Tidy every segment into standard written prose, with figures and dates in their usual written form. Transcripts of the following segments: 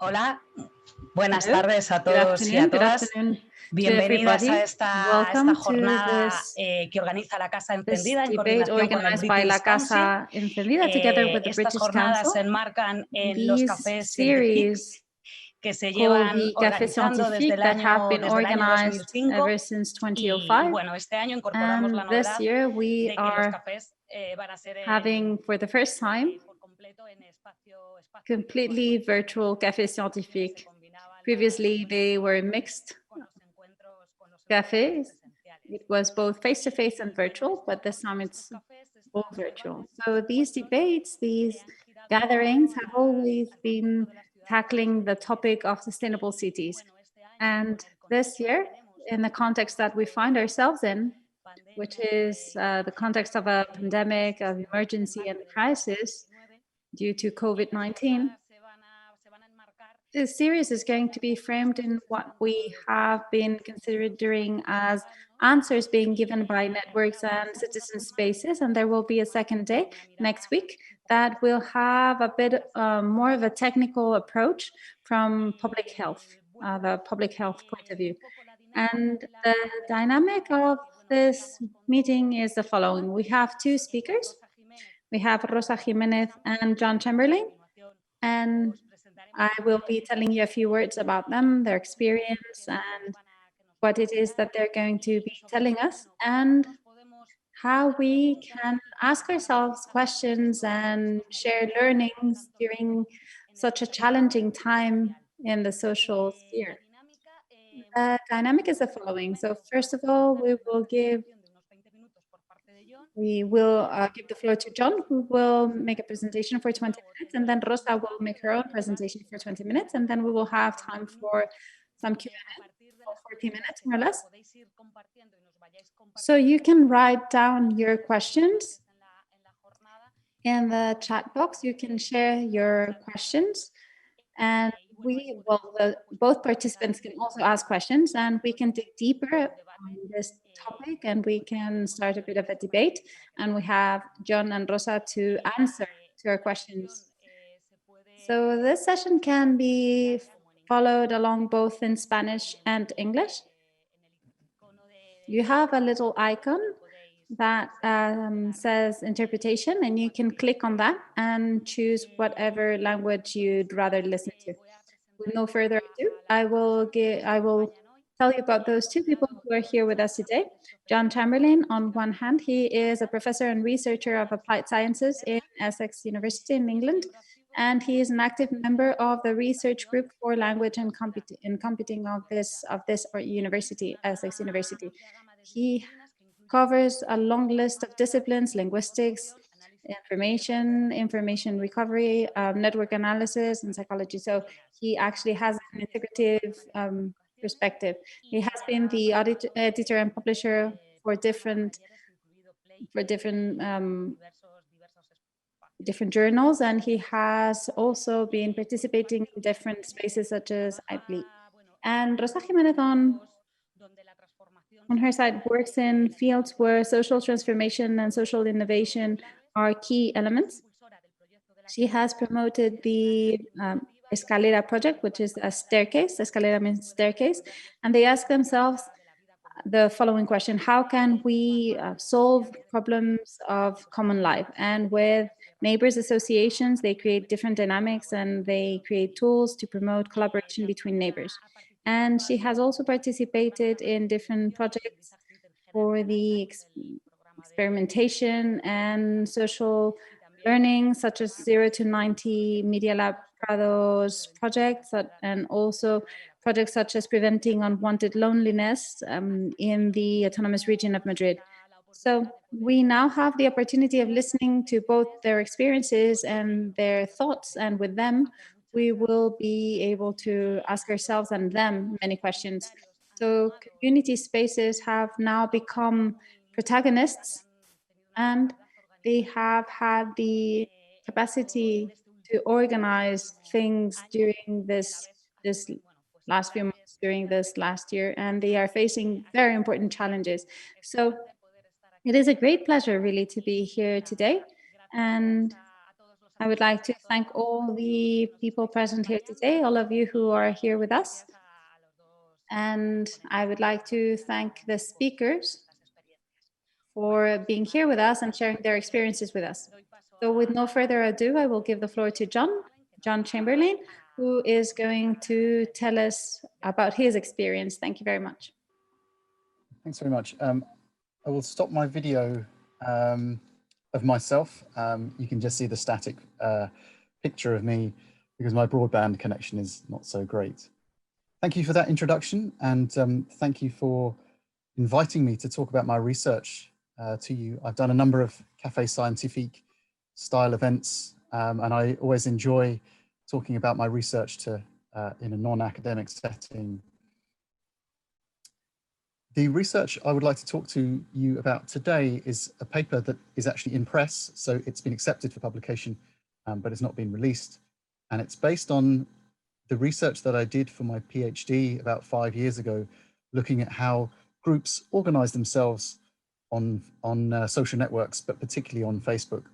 Hola, buenas Hello, tardes a good todos y a afternoon. Good todas. afternoon to Bienvenidas a everybody. esta Welcome to jornada que organiza la Casa this Encendida en debate coordinación con el organized by La British Council. Casa Encendida together with the Estas British jornadas se Council. enmarcan en los These Cafés Scientifiques series que se called llevan the Cafés organizando Scientifiques that have been desde el año organized 2005 ever since y 2005. bueno, este año incorporamos la And this novedad year we de que los are cafés van a ser having, for the first time, por completo en espacio abierto. completely virtual Cafés Scientifiques. Previously, they were mixed cafes. It was both face-to-face and virtual, but this time it's all virtual. So these debates, these gatherings have always been tackling the topic of sustainable cities. And this year, in the context that we find ourselves in, which is the context of a pandemic, of emergency and crisis due to COVID-19, this series is going to be framed in what we have been considering as answers being given by networks and citizen spaces. And there will be a second day next week that will have a bit more of a technical approach from public health, the public health point of view. And the dynamic of this meeting is the following. We have two speakers. We have Rosa Jimenez and John Chamberlain. And I will be telling you a few words about them, their experience, and what it is that they're going to be telling us, and how we can ask ourselves questions and share learnings during such a challenging time in the social sphere. The dynamic is the following. So first of all, we will give the floor to John, who will make a presentation for 20 minutes, and then Rosa will make her own presentation for 20 minutes, and then we will have time for some Q&A for 40 minutes, more or less. So you can write down your questions in the chat box. You can share your questions, and both participants can also ask questions, and we can dig deeper on this topic, and we can start a bit of a debate. And we have John and Rosa to answer to our questions. So this session can be followed along both in Spanish and English. You have a little icon that says interpretation, and you can click on that and choose whatever language you'd rather listen to. With no further ado, I will tell you about those two people who are here with us today. John Chamberlain, on one hand, he is a professor and researcher of applied sciences in Essex University in England, and he is an active member of the research group for language and computing of this university, Essex University. He covers a long list of disciplines: linguistics, information recovery, network analysis, and psychology. So he actually has an integrative perspective. He has been the editor and publisher for different journals, and he has also been participating in different spaces such as IBLE. And Rosa Jimenez on her side works in fields where social transformation and social innovation are key elements. She has promoted the Escalera project, which is a staircase. Escalera means staircase. And they ask themselves the following question: how can we solve problems of common life? And with neighbors associations, they create different dynamics and they create tools to promote collaboration between neighbors. And she has also participated in different projects for the experimentation and social learning, such as 0 to 90 Media Lab Prado's projects, and also projects such as preventing unwanted loneliness in the autonomous region of Madrid. So we now have the opportunity of listening to both their experiences and their thoughts, and with them, we will be able to ask ourselves and them many questions. So community spaces have now become protagonists, and they have had the capacity to organize things during this last few months, during this last year, and they are facing very important challenges. So it is a great pleasure really to be here today, and I would like to thank all the people present here today, all of you who are here with us. And I would like to thank the speakers for being here with us and sharing their experiences with us. So with no further ado, I will give the floor to John Chamberlain, who is going to tell us about his experience. Thank you very much. Thanks very much. I will stop my video of myself. You can just see the static picture of me because my broadband connection is not so great. Thank you for that introduction, and thank you for inviting me to talk about my research to you. I've done a number of Cafés Scientifiques style events, and I always enjoy talking about my research in a non-academic setting. The research I would like to talk to you about today is a paper that is actually in press, so it's been accepted for publication, but it's not been released. And it's based on the research that I did for my PhD about 5 years ago, looking at how groups organize themselves on social networks, but particularly on Facebook.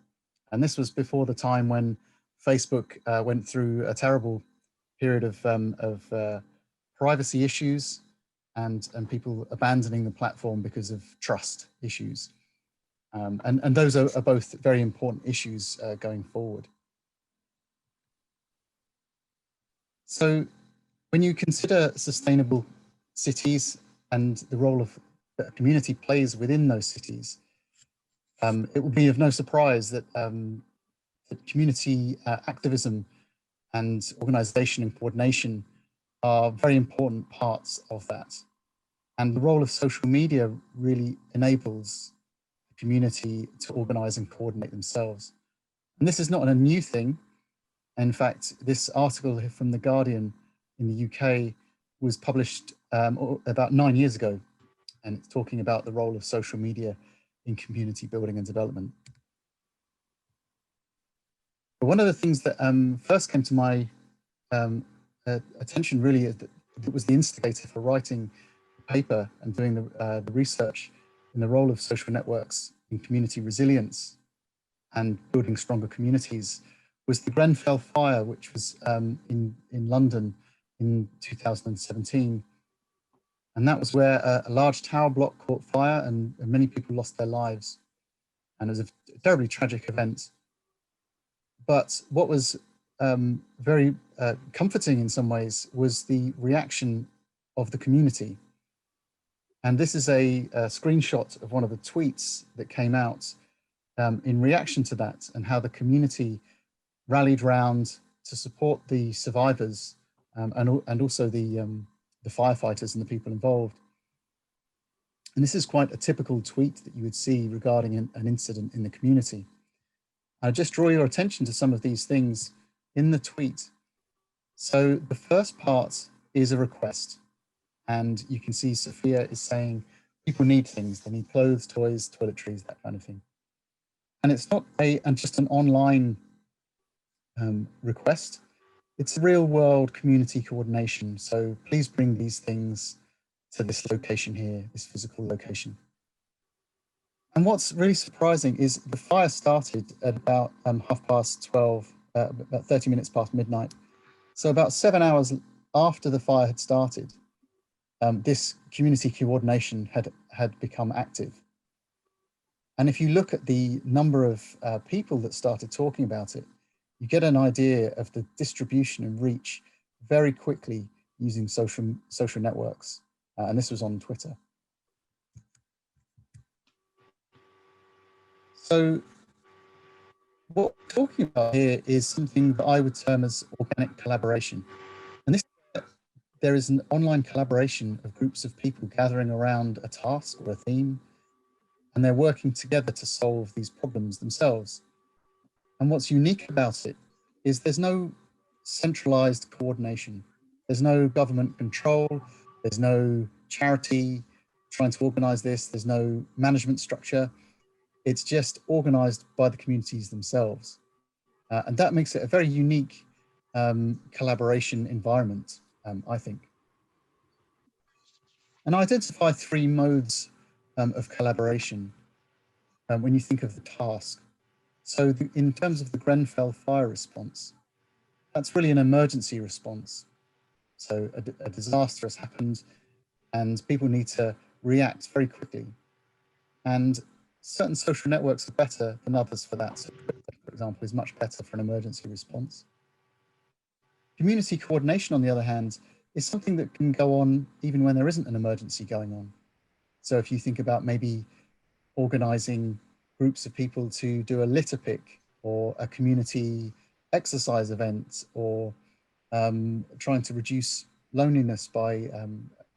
And this was before the time when Facebook went through a terrible period of privacy issues and people abandoning the platform because of trust issues. And those are both very important issues going forward. So when you consider sustainable cities and the role that a community plays within those cities, it will be of no surprise that community activism and organization and coordination are very important parts of that. And the role of social media really enables the community to organize and coordinate themselves. And this is not a new thing. In fact, this article from The Guardian in the UK was published about 9 years ago, and it's talking about the role of social media in community building and development. But one of the things that first came to my attention really is that it was the instigator for writing the paper and doing the research in the role of social networks in community resilience and building stronger communities was the Grenfell fire, which was in London in 2017. And that was where a large tower block caught fire and many people lost their lives. And it was a terribly tragic event. But what was very comforting in some ways was the reaction of the community. And this is a screenshot of one of the tweets that came out in reaction to that, and how the community rallied round to support the survivors and also the firefighters and the people involved. And this is quite a typical tweet that you would see regarding an incident in the community. I'll just draw your attention to some of these things in the tweet. So the first part is a request. And you can see Sophia is saying people need things. They need clothes, toys, toiletries, that kind of thing. And it's not just an online request. It's a real world community coordination. So please bring these things to this location here, this physical location. And what's really surprising is the fire started at about 12:30, about 30 minutes past midnight. So about 7 hours after the fire had started, this community coordination had become active. And if you look at the number of people that started talking about it, you get an idea of the distribution and reach very quickly using social networks. And this was on Twitter. So what we're talking about here is something that I would term as organic collaboration. And this, there is an online collaboration of groups of people gathering around a task or a theme, and they're working together to solve these problems themselves. And what's unique about it is there's no centralized coordination. There's no government control. There's no charity trying to organize this. There's no management structure. It's just organized by the communities themselves. And that makes it a very unique collaboration environment, I think. And I identify 3 modes of collaboration when you think of the task. So in terms of the Grenfell fire response, that's really an emergency response. So a disaster has happened and people need to react very quickly. And certain social networks are better than others for that. So Twitter, for example, is much better for an emergency response. Community coordination, on the other hand, is something that can go on even when there isn't an emergency going on. So if you think about maybe organizing groups of people to do a litter pick or a community exercise event, or trying to reduce loneliness by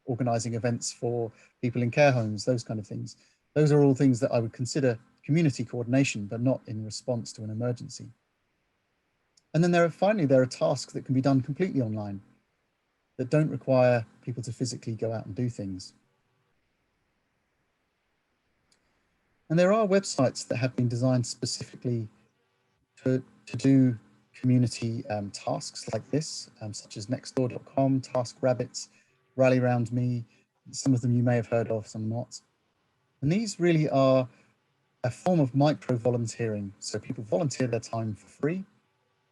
organizing events for people in care homes, those kind of things. Those are all things that I would consider community coordination, but not in response to an emergency. And then finally, there are tasks that can be done completely online that don't require people to physically go out and do things. And there are websites that have been designed specifically to do community tasks like this, such as nextdoor.com, TaskRabbit, Rally Round Me. Some of them you may have heard of, some not. And these really are a form of micro-volunteering. So people volunteer their time for free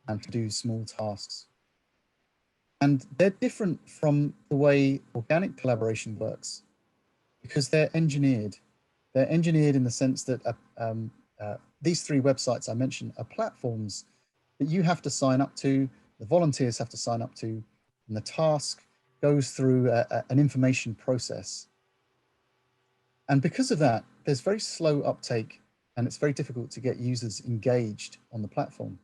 and to do small tasks. And they're different from the way organic collaboration works because they're engineered. They're engineered in the sense that these three websites I mentioned are platforms that you have to sign up to, the volunteers have to sign up to, and the task goes through an information process. And because of that, there's very slow uptake and it's very difficult to get users engaged on the platform.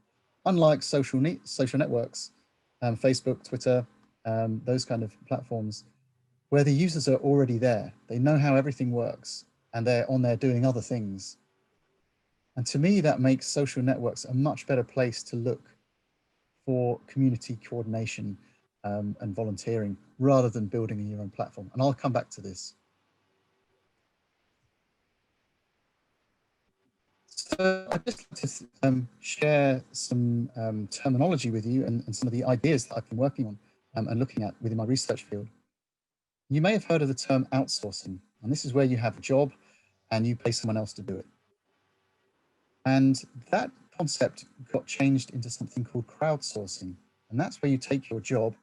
Unlike social networks, Facebook, Twitter, those kind of platforms, where the users are already there. They know how everything works and they're on there doing other things. And to me, that makes social networks a much better place to look for community coordination and volunteering rather than building your own platform. And I'll come back to this. So I'd just like to share some terminology with you and some of the ideas that I've been working on and looking at within my research field. You may have heard of the term outsourcing, and this is where you have a job and you pay someone else to do it. And that concept got changed into something called crowdsourcing. And that's where you take your job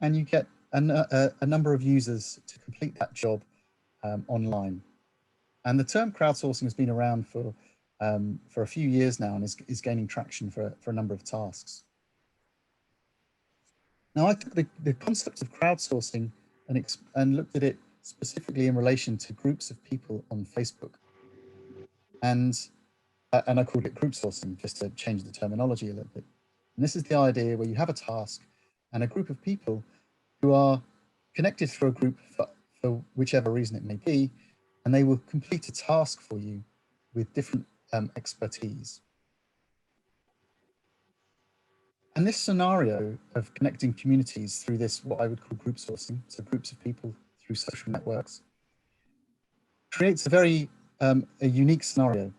and you get a number of users to complete that job online. And the term crowdsourcing has been around for a few years now and is gaining traction for a number of tasks. Now, I took the concept of crowdsourcing and looked at it specifically in relation to groups of people on Facebook. And I called it group sourcing just to change the terminology a little bit. And this is the idea where you have a task and a group of people who are connected through a group for whichever reason it may be, and they will complete a task for you with different expertise. And this scenario of connecting communities through this, what I would call group sourcing, so groups of people through social networks, creates a very a unique scenario.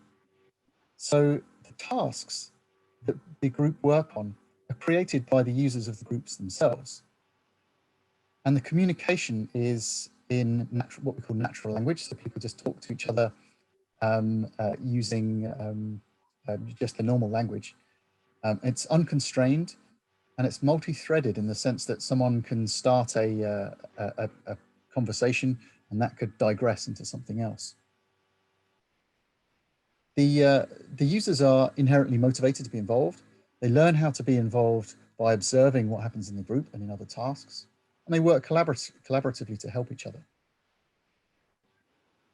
So the tasks that the group work on are created by the users of the groups themselves. And the communication is in what we call natural language. So people just talk to each other using just the normal language. It's unconstrained and it's multi-threaded in the sense that someone can start a conversation and that could digress into something else. The users are inherently motivated to be involved. They learn how to be involved by observing what happens in the group and in other tasks, and they work collaboratively to help each other.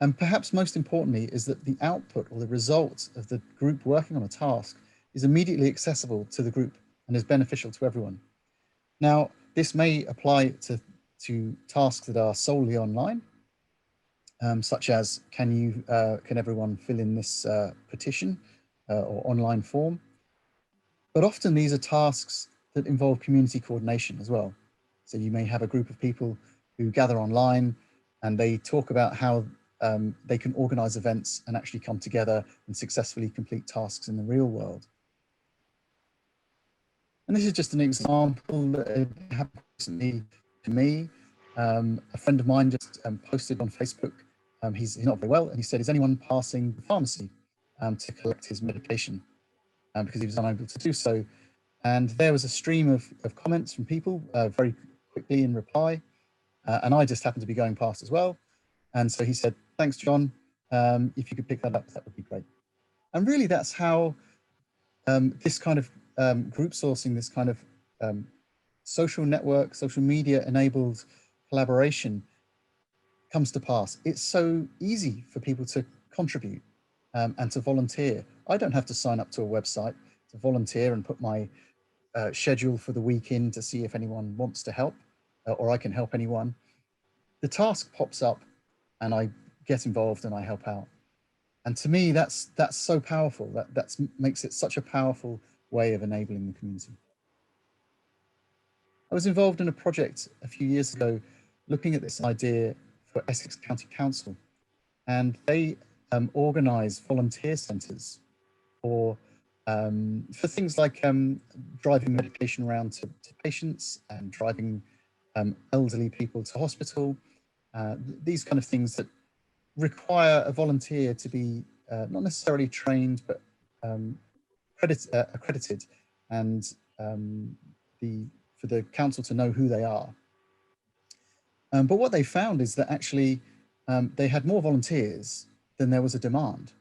And perhaps most importantly is that the output or the result of the group working on a task is immediately accessible to the group and is beneficial to everyone. Now, this may apply to tasks that are solely online, such as can everyone fill in this petition or online form? But often these are tasks that involve community coordination as well. So you may have a group of people who gather online and they talk about how they can organize events and actually come together and successfully complete tasks in the real world. And this is just an example that happened recently to me. A friend of mine just posted on Facebook. He's not very well, and he said, "Is anyone passing the pharmacy to collect his medication?" because he was unable to do so. And there was a stream of comments from people very quickly in reply. And I just happened to be going past as well. And so he said, thanks, John. If you could pick that up, that would be great. And really, that's how this kind of group sourcing, this kind of social network, social media enabled collaboration comes to pass. It's so easy for people to contribute and to volunteer. I don't have to sign up to a website to volunteer and put my schedule for the week in to see if anyone wants to help or I can help anyone. The task pops up and I get involved and I help out. And to me, that's so powerful. That makes it such a powerful way of enabling the community. I was involved in a project a few years ago looking at this idea for Essex County Council, and they organise volunteer centres for things like driving medication around to patients and driving elderly people to hospital, these kind of things that require a volunteer to be not necessarily trained, but accredited, and for the council to know who they are. But what they found is that actually they had more volunteers than there was a demand.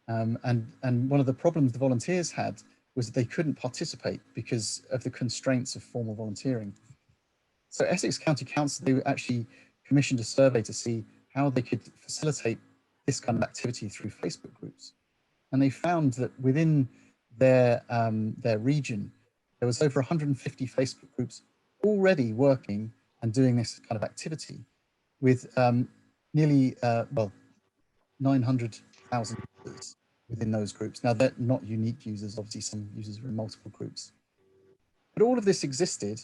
And one of the problems the volunteers had was that they couldn't participate because of the constraints of formal volunteering. So Essex County Council, they actually commissioned a survey to see how they could facilitate this kind of activity through Facebook groups. And they found that within their region, there was over 150 Facebook groups already working and doing this kind of activity with nearly, 900,000 users within those groups. Now, they're not unique users. Obviously, some users are in multiple groups. But all of this existed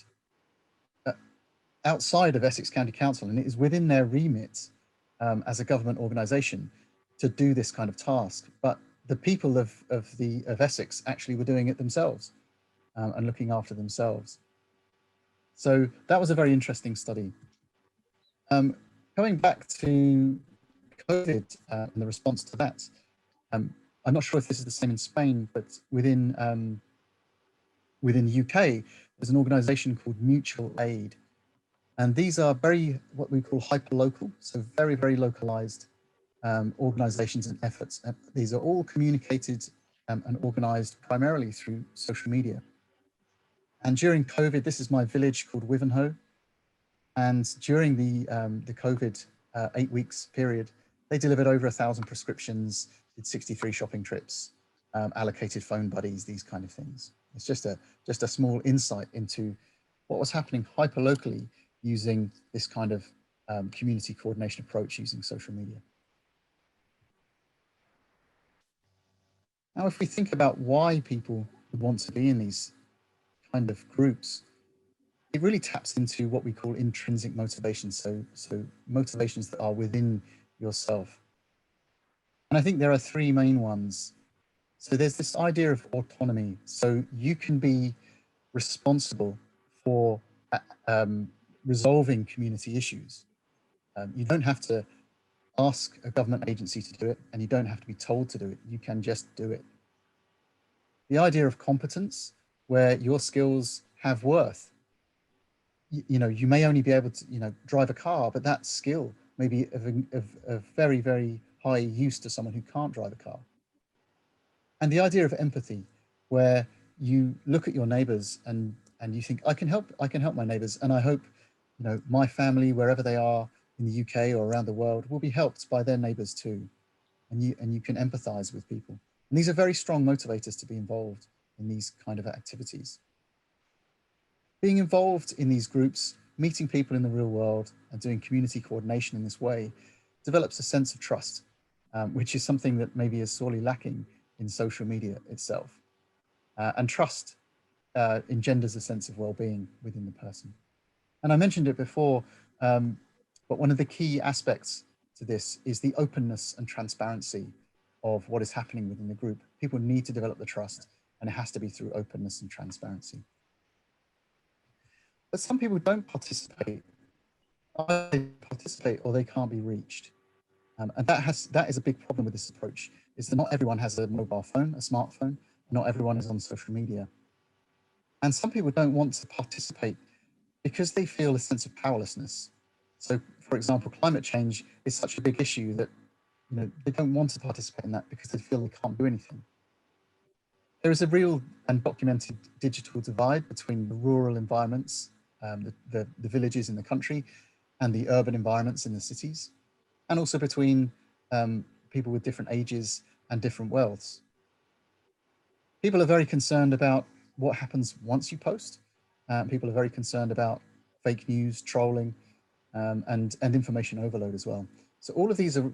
outside of Essex County Council, and it is within their remit as a government organisation to do this kind of task. But the people of Essex actually were doing it themselves and looking after themselves. So that was a very interesting study. Going back to COVID and the response to that, I'm not sure if this is the same in Spain, but within UK, there's an organisation called Mutual Aid. And these are what we call hyper-local, so very, very localised organisations and efforts. And these are all communicated and organised primarily through social media. And during COVID, this is my village called Wivenhoe. And during the COVID 8 weeks period, they delivered over 1,000 prescriptions, did 63 shopping trips, allocated phone buddies, these kind of things. It's just a small insight into what was happening hyper-locally using this kind of community coordination approach using social media. Now, if we think about why people would want to be in these kind of groups, it really taps into what we call intrinsic motivations, so motivations that are within yourself. And I think there are three main ones. So there's this idea of autonomy. So you can be responsible for resolving community issues. You don't have to ask a government agency to do it, and you don't have to be told to do it. You can just do it. The idea of competence, where your skills have worth. You may only be able to, drive a car, but that skill may be of very, very high use to someone who can't drive a car. And the idea of empathy, where you look at your neighbors and you think, I can help my neighbors, and I hope, my family, wherever they are in the UK or around the world, will be helped by their neighbors too. And you can empathize with people. And these are very strong motivators to be involved in these kind of activities. Being involved in these groups, meeting people in the real world and doing community coordination in this way develops a sense of trust, which is something that maybe is sorely lacking in social media itself. And trust engenders a sense of well-being within the person. And I mentioned it before, but one of the key aspects to this is the openness and transparency of what is happening within the group. People need to develop the trust, and it has to be through openness and transparency. But some people don't participate. Either they participate or they can't be reached. And that is a big problem with this approach, is that not everyone has a mobile phone, a smartphone, Not everyone is on social media. And some people don't want to participate because they feel a sense of powerlessness. So, for example, climate change is such a big issue that they don't want to participate in that because they feel they can't do anything. There is a real and documented digital divide between the rural environments, the villages in the country, and the urban environments in the cities, and also between people with different ages and different wealths. People are very concerned about what happens once you post. People are very concerned about fake news, trolling, and information overload as well. So all of these are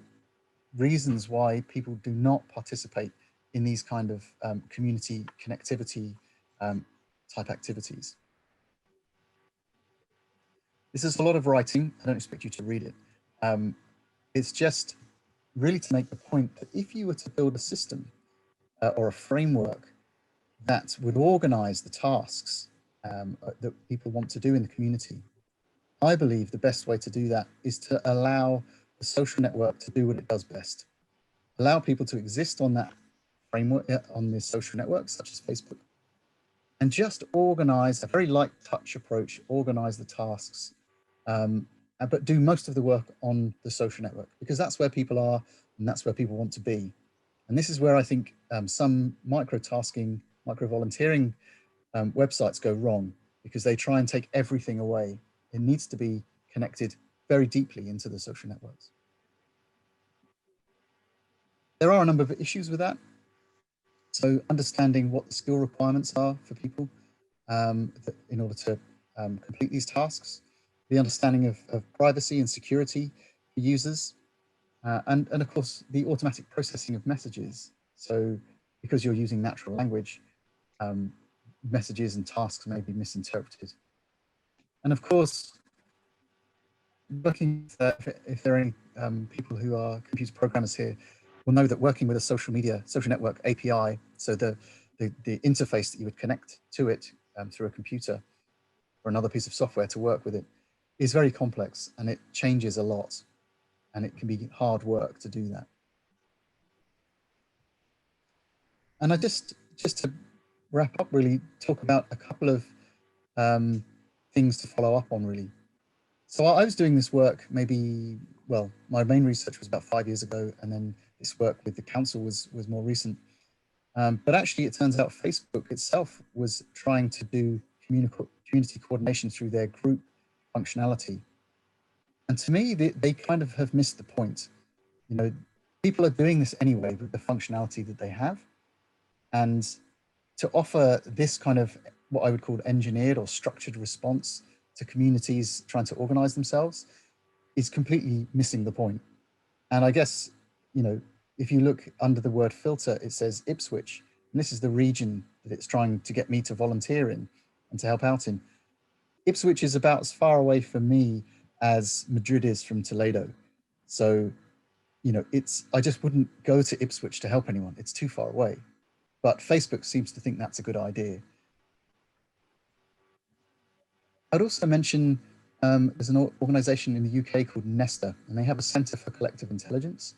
reasons why people do not participate in these kind of community connectivity type activities. This is a lot of writing. I don't expect you to read it. It's just really to make the point that if you were to build a system or a framework that would organize the tasks that people want to do in the community, I believe the best way to do that is to allow the social network to do what it does best. Allow people to exist on that framework, on this social network, such as Facebook, and just organize a very light touch approach, organize the tasks, but do most of the work on the social network, because that's where people are and that's where people want to be. And this is where I think some micro-tasking, micro-volunteering websites go wrong, because they try and take everything away. It needs to be connected very deeply into the social networks. There are a number of issues with that. So understanding what the skill requirements are for people in order to complete these tasks, the understanding of privacy and security for users, and of course, the automatic processing of messages. So because you're using natural language, messages and tasks may be misinterpreted. And of course, working, if there are any people who are computer programmers here, will know that working with a social network API, so the interface that you would connect to it through a computer or another piece of software to work with it, is very complex, and it changes a lot, and it can be hard work to do that. And I just to wrap up, really talk about a couple of things to follow up on, really. So I was doing this work maybe, well, my main research was about 5 years ago, and then this work with the council was more recent. But actually, it turns out Facebook itself was trying to do community coordination through their group functionality. And to me, they kind of have missed the point. People are doing this anyway with the functionality that they have. And to offer this kind of what I would call engineered or structured response to communities trying to organize themselves is completely missing the point. And I guess, if you look under the word filter, it says Ipswich, and this is the region that it's trying to get me to volunteer in and to help out in. Ipswich is about as far away from me as Madrid is from Toledo. So, I just wouldn't go to Ipswich to help anyone. It's too far away. But Facebook seems to think that's a good idea. I'd also mention there's an organization in the UK called NESTA, and they have a Centre for Collective Intelligence.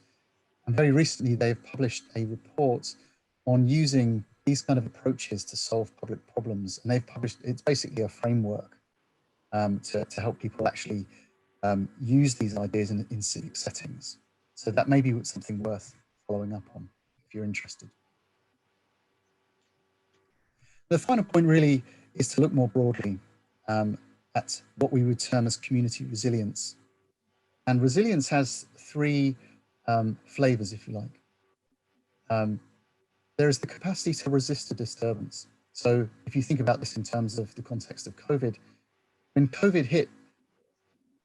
And very recently, they've published a report on using these kind of approaches to solve public problems. And they've published, it's basically a framework to help people actually use these ideas in civic settings. So that may be something worth following up on if you're interested. The final point really is to look more broadly at what we would term as community resilience. And resilience has three flavors, if you like. There is the capacity to resist a disturbance. So if you think about this in terms of the context of COVID, when COVID hit,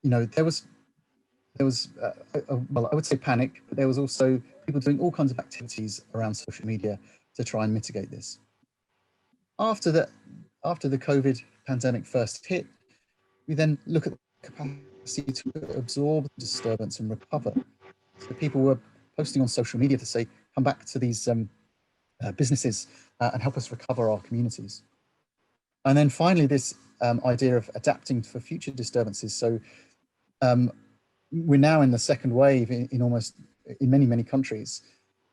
there was well, I would say panic, but there was also people doing all kinds of activities around social media to try and mitigate this. After the COVID pandemic first hit, we then look at the capacity to absorb the disturbance and recover. So people were posting on social media to say, come back to these businesses and help us recover our communities. And then finally, this idea of adapting for future disturbances. So we're now in the second wave in many countries.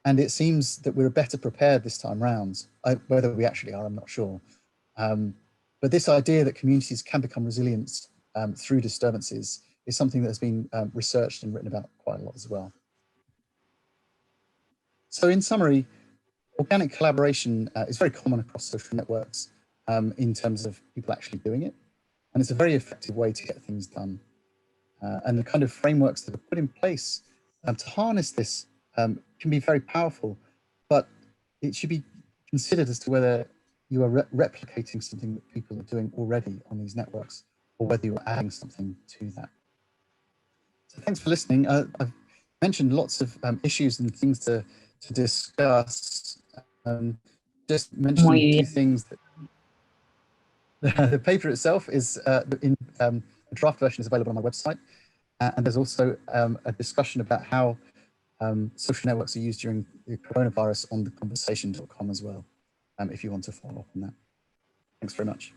And it seems that we're better prepared this time round. Whether we actually are, I'm not sure. But this idea that communities can become resilient through disturbances is something that has been researched and written about quite a lot as well. So in summary, organic collaboration is very common across social networks in terms of people actually doing it. And it's a very effective way to get things done. And the kind of frameworks that are put in place to harness this can be very powerful, but it should be considered as to whether you are replicating something that people are doing already on these networks, or whether you're adding something to that. So thanks for listening. I've mentioned lots of issues and things to discuss. Just mentioning two things. That the paper itself is in a draft version is available on my website, and there's also a discussion about how social networks are used during the coronavirus on theconversation.com as well, if you want to follow up on that. Thanks very much.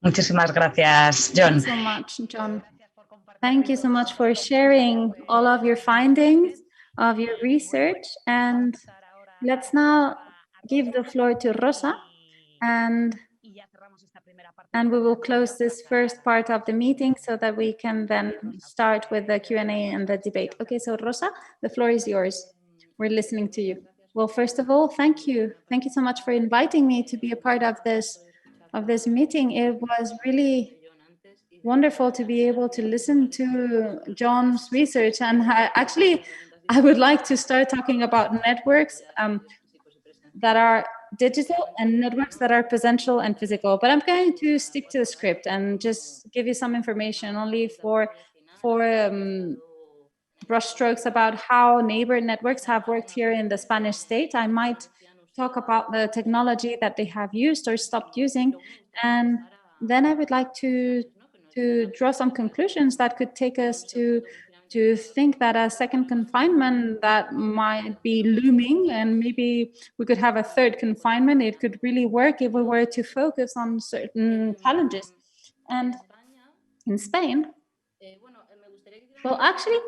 Muchísimas gracias, John. Thank you so much, John. Thank you so much for sharing all of your findings of your research. And let's now give the floor to Rosa, and we will close this first part of the meeting so that we can then start with the Q&A and the debate. Okay, so Rosa, the floor is yours. We're listening to you. Well, first of all, thank you. Thank you so much for inviting me to be a part of this meeting. It was really wonderful to be able to listen to John's research, and I would like to start talking about networks that are digital and networks that are presential and physical. But I'm going to stick to the script and just give you some information only for brushstrokes about how neighbor networks have worked here in the Spanish state. I might talk about the technology that they have used or stopped using, and then I would like to draw some conclusions that could take us to think that a second confinement that might be looming, and maybe we could have a third confinement, it could really work if we were to focus on certain challenges. And in Spain, well, actually,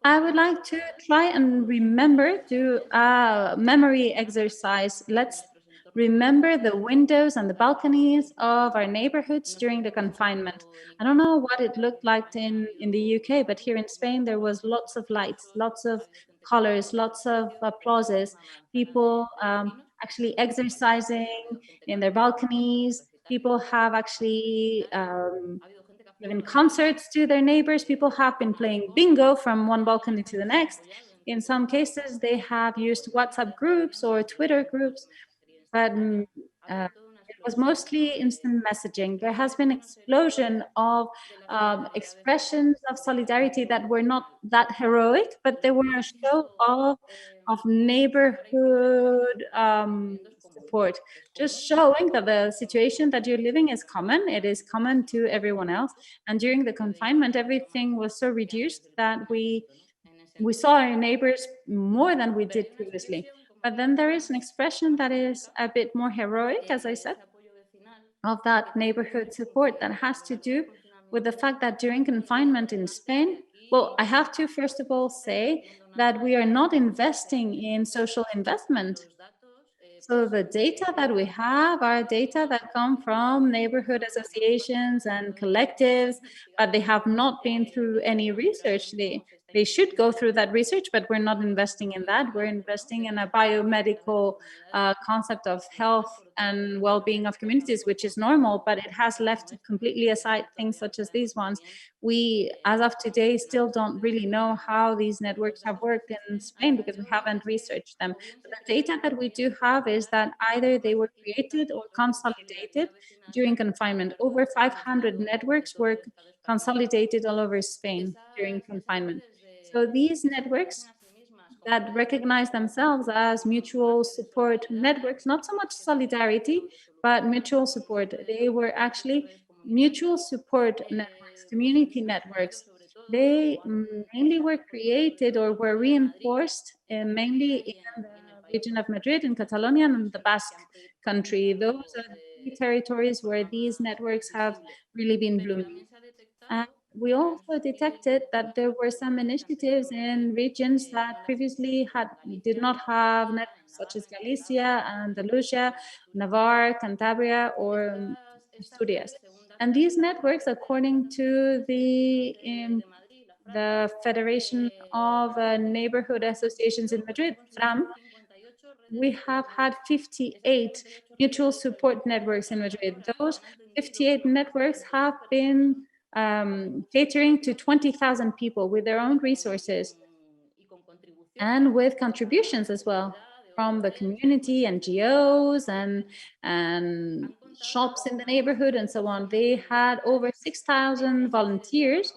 I would like to try and do a memory exercise. Let's remember the windows and the balconies of our neighborhoods during the confinement. I don't know what it looked like in the UK, but here in Spain, there was lots of lights, lots of colors, lots of applauses, people actually exercising in their balconies. People have actually given concerts to their neighbors. People have been playing bingo from one balcony to the next. In some cases, they have used WhatsApp groups or Twitter groups, but it was mostly instant messaging. There has been an explosion of expressions of solidarity that were not that heroic, but they were a show of neighborhood support, just showing that the situation that you're living is common. It is common to everyone else. And during the confinement, everything was so reduced that we saw our neighbors more than we did previously. But then there is an expression that is a bit more heroic, as I said, of that neighborhood support that has to do with the fact that during confinement in Spain, well, I have to first of all say that we are not investing in social investment. So the data that we have are data that come from neighborhood associations and collectives, but they have not been through any research. They should go through that research, but we're not investing in that. We're investing in a biomedical concept of health and well-being of communities, which is normal, but it has left completely aside things such as these ones. We, as of today, still don't really know how these networks have worked in Spain because we haven't researched them. But the data that we do have is that either they were created or consolidated during confinement. Over 500 networks were consolidated all over Spain during confinement. So these networks that recognize themselves as mutual support networks, not so much solidarity, but mutual support. They were actually mutual support networks, community networks. They mainly were created or were reinforced mainly in the region of Madrid, in Catalonia, and the Basque country. Those are the territories where these networks have really been blooming. And we also detected that there were some initiatives in regions that previously did not have networks, such as Galicia, Andalusia, Navarre, Cantabria, or Asturias. And these networks, according to the Federation of Neighborhood Associations in Madrid, FRAM, we have had 58 mutual support networks in Madrid. Those 58 networks have been catering to 20,000 people with their own resources and with contributions as well from the community, NGOs, and shops in the neighborhood and so on. They had over 6,000 volunteers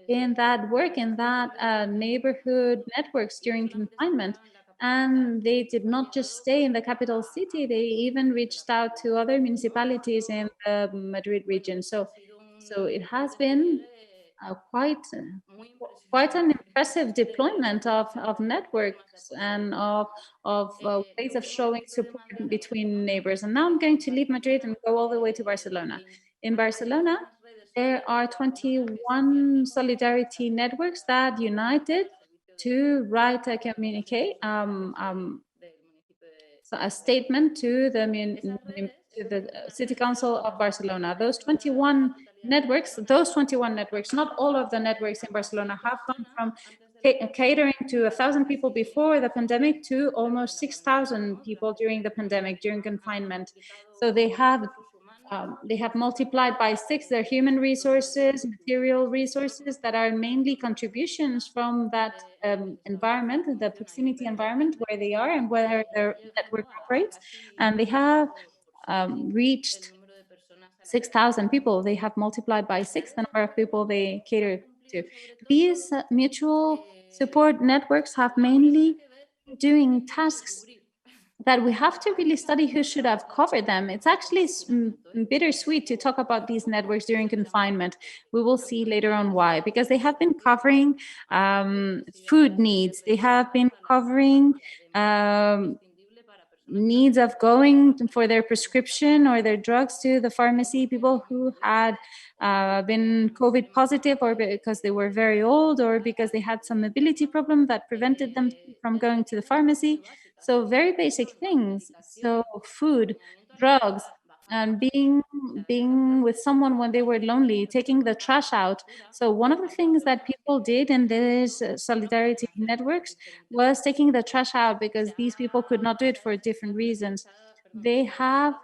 in that work, in that neighborhood networks during confinement. And they did not just stay in the capital city, they even reached out to other municipalities in the Madrid region. So it has been quite an impressive deployment of networks and of ways of showing support between neighbors. And now I'm going to leave Madrid and go all the way to Barcelona. In Barcelona, there are 21 solidarity networks that united to write a communique, a statement to the City Council of Barcelona. Those 21 networks, not all of the networks in Barcelona have gone from catering to 1,000 people before the pandemic to almost 6,000 people during the pandemic, during confinement. So they have multiplied by 6 their human resources, material resources that are mainly contributions from that environment, the proximity environment where they are and where their network operates. And they have reached 6,000 people. They have multiplied by 6 the number of people they cater to. These mutual support networks have mainly doing tasks that we have to really study who should have covered them. It's actually bittersweet to talk about these networks during confinement. We will see later on why, because they have been covering food needs. They have been covering needs of going for their prescription or their drugs to the pharmacy, people who had been COVID positive or because they were very old or because they had some mobility problem that prevented them from going to the pharmacy. So very basic things. So food, drugs, and being with someone when they were lonely, taking the trash out. So one of the things that people did in these solidarity networks was taking the trash out, because these people could not do it for different reasons. They have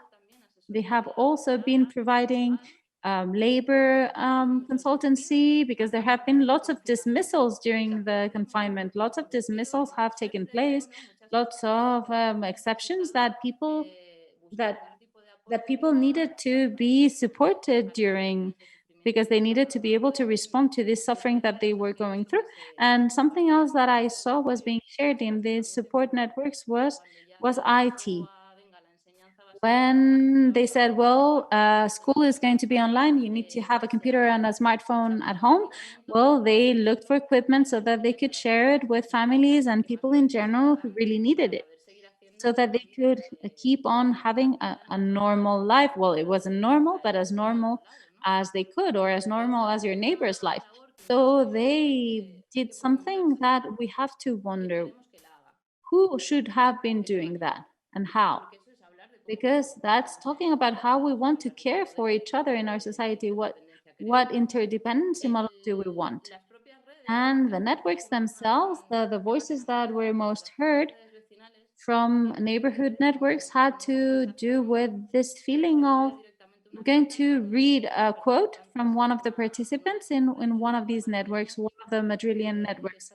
also been providing labor consultancy, because there have been lots of dismissals during the confinement. Lots of dismissals have taken place, lots of exceptions that people needed to be supported during, because they needed to be able to respond to this suffering that they were going through. And something else that I saw was being shared in these support networks was IT. When they said, well, school is going to be online, you need to have a computer and a smartphone at home. Well, they looked for equipment so that they could share it with families and people in general who really needed it, so that they could keep on having a normal life. Well, it wasn't normal, but as normal as they could, or as normal as your neighbor's life. So they did something that we have to wonder, who should have been doing that and how? Because that's talking about how we want to care for each other in our society. What interdependency model do we want? And the networks themselves, the voices that were most heard from neighborhood networks had to do with this feeling of, I'm going to read a quote from one of the participants in one of these networks, one of the Madrilean networks,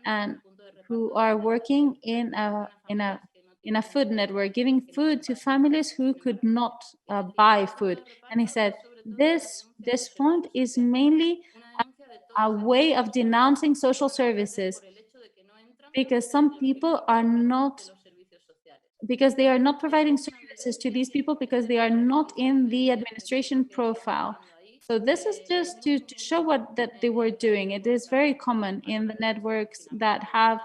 and who are working in a food network, giving food to families who could not buy food. And he said, this point is mainly a way of denouncing social services, because some people are not, because they are not providing services to these people, because they are not in the administration profile. So this is just to show what that they were doing. It is very common in the networks that have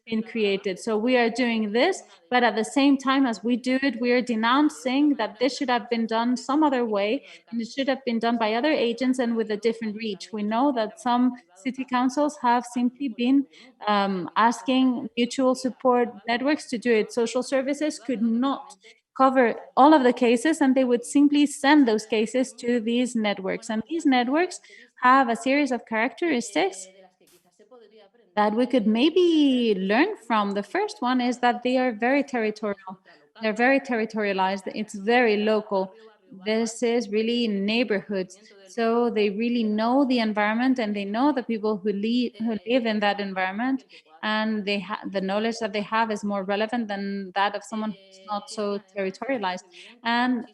been created. So we are doing this, but at the same time as we do it, we are denouncing that this should have been done some other way, and it should have been done by other agents and with a different reach. We know that some city councils have simply been asking mutual support networks to do it. Social services could not cover all of the cases, and they would simply send those cases to these networks. And these networks have a series of characteristics that we could maybe learn from. The first one is that they are very territorial. They're very territorialized. It's very local. This is really neighborhoods. So they really know the environment, and they know the people who live in that environment. And the knowledge that they have is more relevant than that of someone who's not so territorialized. And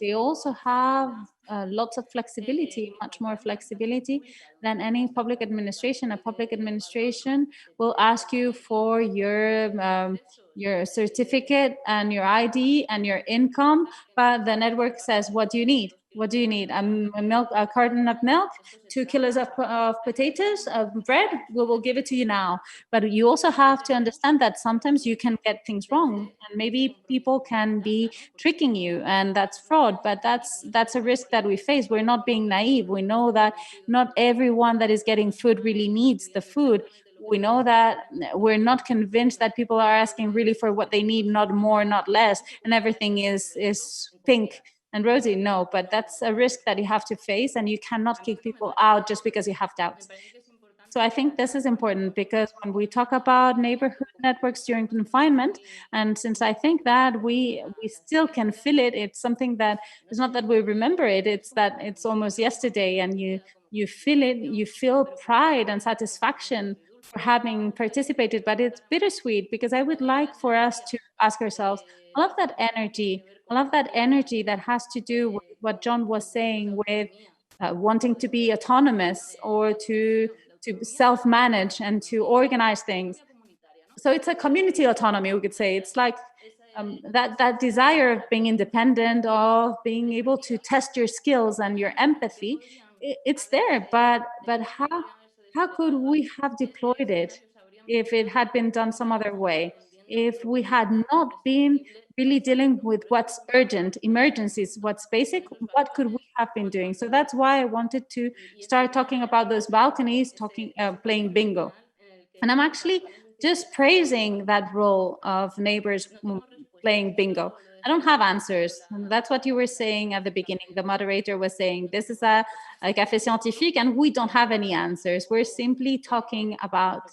they also have lots of flexibility, much more flexibility than any public administration. A public administration will ask you for your certificate and your ID and your income, but the network says, what do you need? What do you need? A carton of milk, 2 kilos of potatoes, of bread. We will give it to you now. But you also have to understand that sometimes you can get things wrong, and maybe people can be tricking you, and that's fraud. But that's a risk that we face. We're not being naive. We know that not everyone that is getting food really needs the food. We know that we're not convinced that people are asking really for what they need, not more, not less, and everything is pink and rosy. No, but that's a risk that you have to face, and you cannot kick people out just because you have doubts. So I think this is important, because when we talk about neighborhood networks during confinement, and since I think that we still can feel it, it's something that it's not that we remember it, it's that it's almost yesterday, and you feel it, you feel pride and satisfaction for having participated, but it's bittersweet, because I would like for us to ask ourselves, all of that energy that has to do with what John was saying, with wanting to be autonomous or to self-manage and to organize things. So it's a community autonomy, we could say. It's like that desire of being independent, of being able to test your skills and your empathy. It's there, but how could we have deployed it if it had been done some other way? If we had not been really dealing with what's urgent, emergencies, what's basic, what could we have been doing? So that's why I wanted to start talking about those balconies, playing bingo. And I'm actually just praising that role of neighbors playing bingo. I don't have answers. And that's what you were saying at the beginning. The moderator was saying, this is a Cafés Scientifiques, and we don't have any answers. We're simply talking about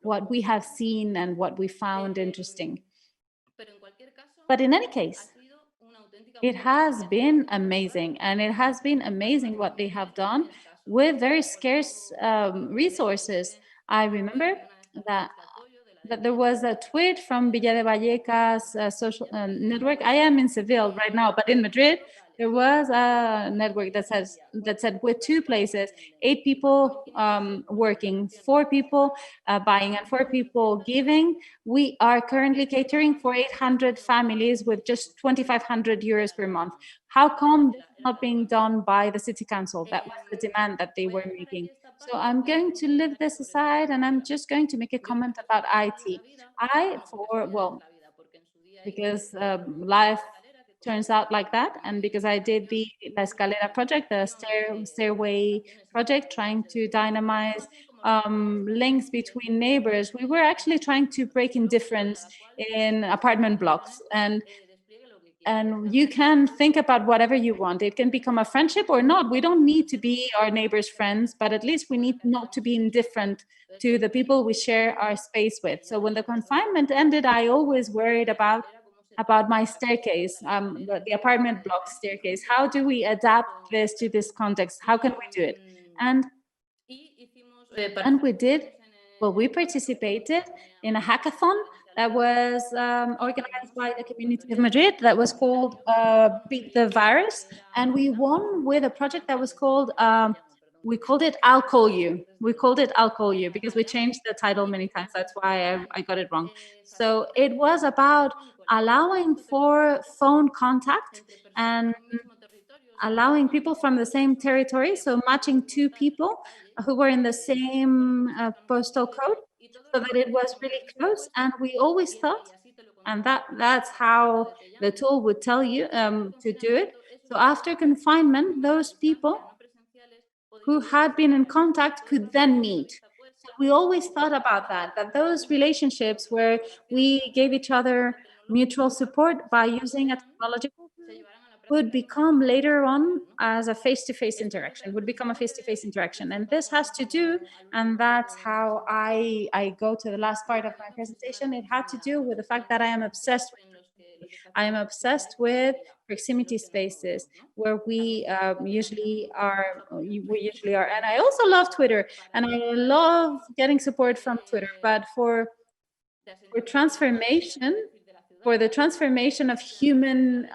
what we have seen and what we found interesting. But in any case, it has been amazing, and it has been amazing what they have done with very scarce resources. I remember that there was a tweet from Villa de Vallecas social network. I am in Seville right now, but in Madrid, there was a network that said with 2 places, 8 people working, 4 people buying, and 4 people giving. We are currently catering for 800 families with just 2,500 euros per month. How come this is not being done by the city council? That was the demand that they were making. So I'm going to leave this aside, and I'm just going to make a comment about IT. Because life turns out like that, and because I did the La Escalera project, the stairway project, trying to dynamize links between neighbors. We were actually trying to break indifference in apartment blocks, and you can think about whatever you want. It can become a friendship or not. We don't need to be our neighbors' friends, but at least we need not to be indifferent to the people we share our space with. So when the confinement ended, I always worried about my staircase, the apartment block staircase. How do we adapt this to this context? How can we do it? And we did. Well, we participated in a hackathon that was organized by the community of Madrid, that was called Beat the Virus. And we won with a project that was called, we called it I'll Call You. We called it I'll Call You because we changed the title many times. That's why I got it wrong. So it was about allowing for phone contact and allowing people from the same territory, so matching two people who were in the same postal code, so that it was really close. And we always thought, and that's how the tool would tell you to do it. So after confinement, those people who had been in contact could then meet. So we always thought about that those relationships where we gave each other mutual support by using a technological tool would become later on as a face-to-face interaction, would become a face-to-face interaction. And this has to do, and that's how I go to the last part of my presentation, it had to do with the fact that I am obsessed with proximity spaces where we usually are. And I also love Twitter, and I love getting support from Twitter, but for transformation, for the transformation of human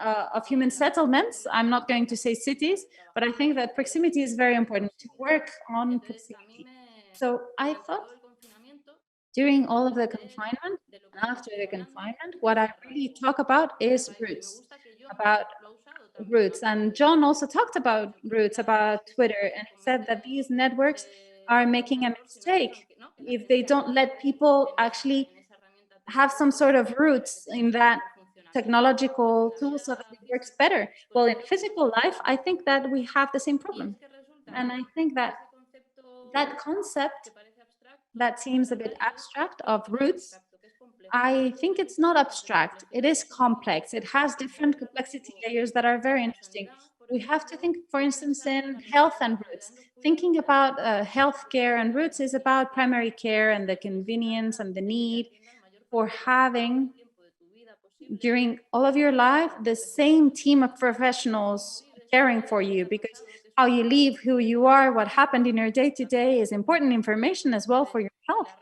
settlements, I'm not going to say cities, but I think that proximity is very important, to work on proximity. So I thought during all of the confinement, and after the confinement, what I really talk about is roots, And John also talked about roots, about Twitter, and he said that these networks are making a mistake if they don't let people actually have some sort of roots in that technological tool so that it works better. Well, in physical life, I think that we have the same problem. And I think that that concept that seems a bit abstract of roots, I think it's not abstract. It is complex. It has different complexity layers that are very interesting. We have to think, for instance, in health and roots. Thinking about healthcare and roots is about primary care and the convenience and the need for having, during all of your life, the same team of professionals caring for you, because how you live, who you are, what happened in your day-to-day is important information as well for your health.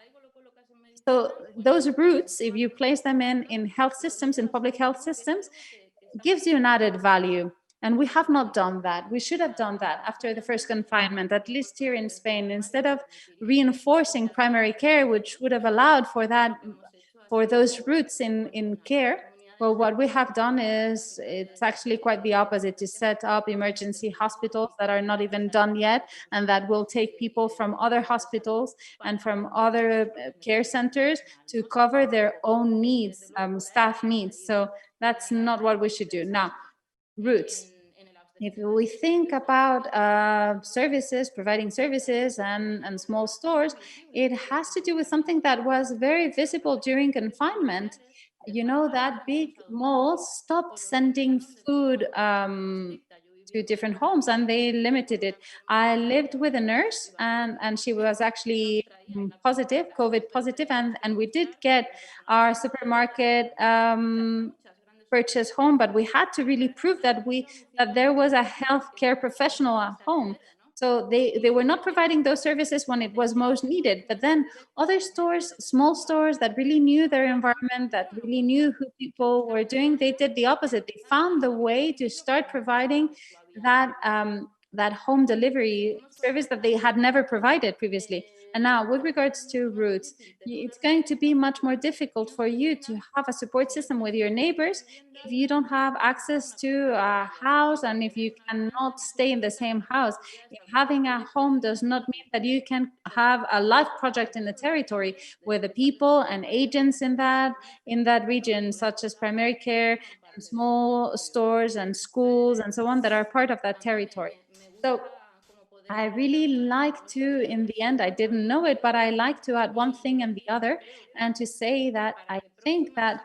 So those roots, if you place them in health systems, in public health systems, gives you an added value. And we have not done that. We should have done that after the first confinement, at least here in Spain. Instead of reinforcing primary care, which would have allowed for that, for those roots in care, well, what we have done is, it's actually quite the opposite, to set up emergency hospitals that are not even done yet, and that will take people from other hospitals and from other care centers to cover their own needs, staff needs. So that's not what we should do. Now, roots. If we think about services, providing services and small stores, it has to do with something that was very visible during confinement. You know, that big malls stopped sending food to different homes, and they limited it. I lived with a nurse, and she was actually positive, COVID positive, and we did get our supermarket purchase home, but we had to really prove that there was a healthcare professional at home. So they were not providing those services when it was most needed. But then other stores, small stores that really knew their environment, that really knew who people were doing, they did the opposite. They found the way to start providing that home delivery service that they had never provided previously. And now, with regards to roots, it's going to be much more difficult for you to have a support system with your neighbors if you don't have access to a house, and if you cannot stay in the same house. If having a home does not mean that you can have a life project in the territory with the people and agents in that region, such as primary care, and small stores and schools and so on, that are part of that territory. So I really like to, in the end, I didn't know it, but I like to add one thing and the other, and to say that I think that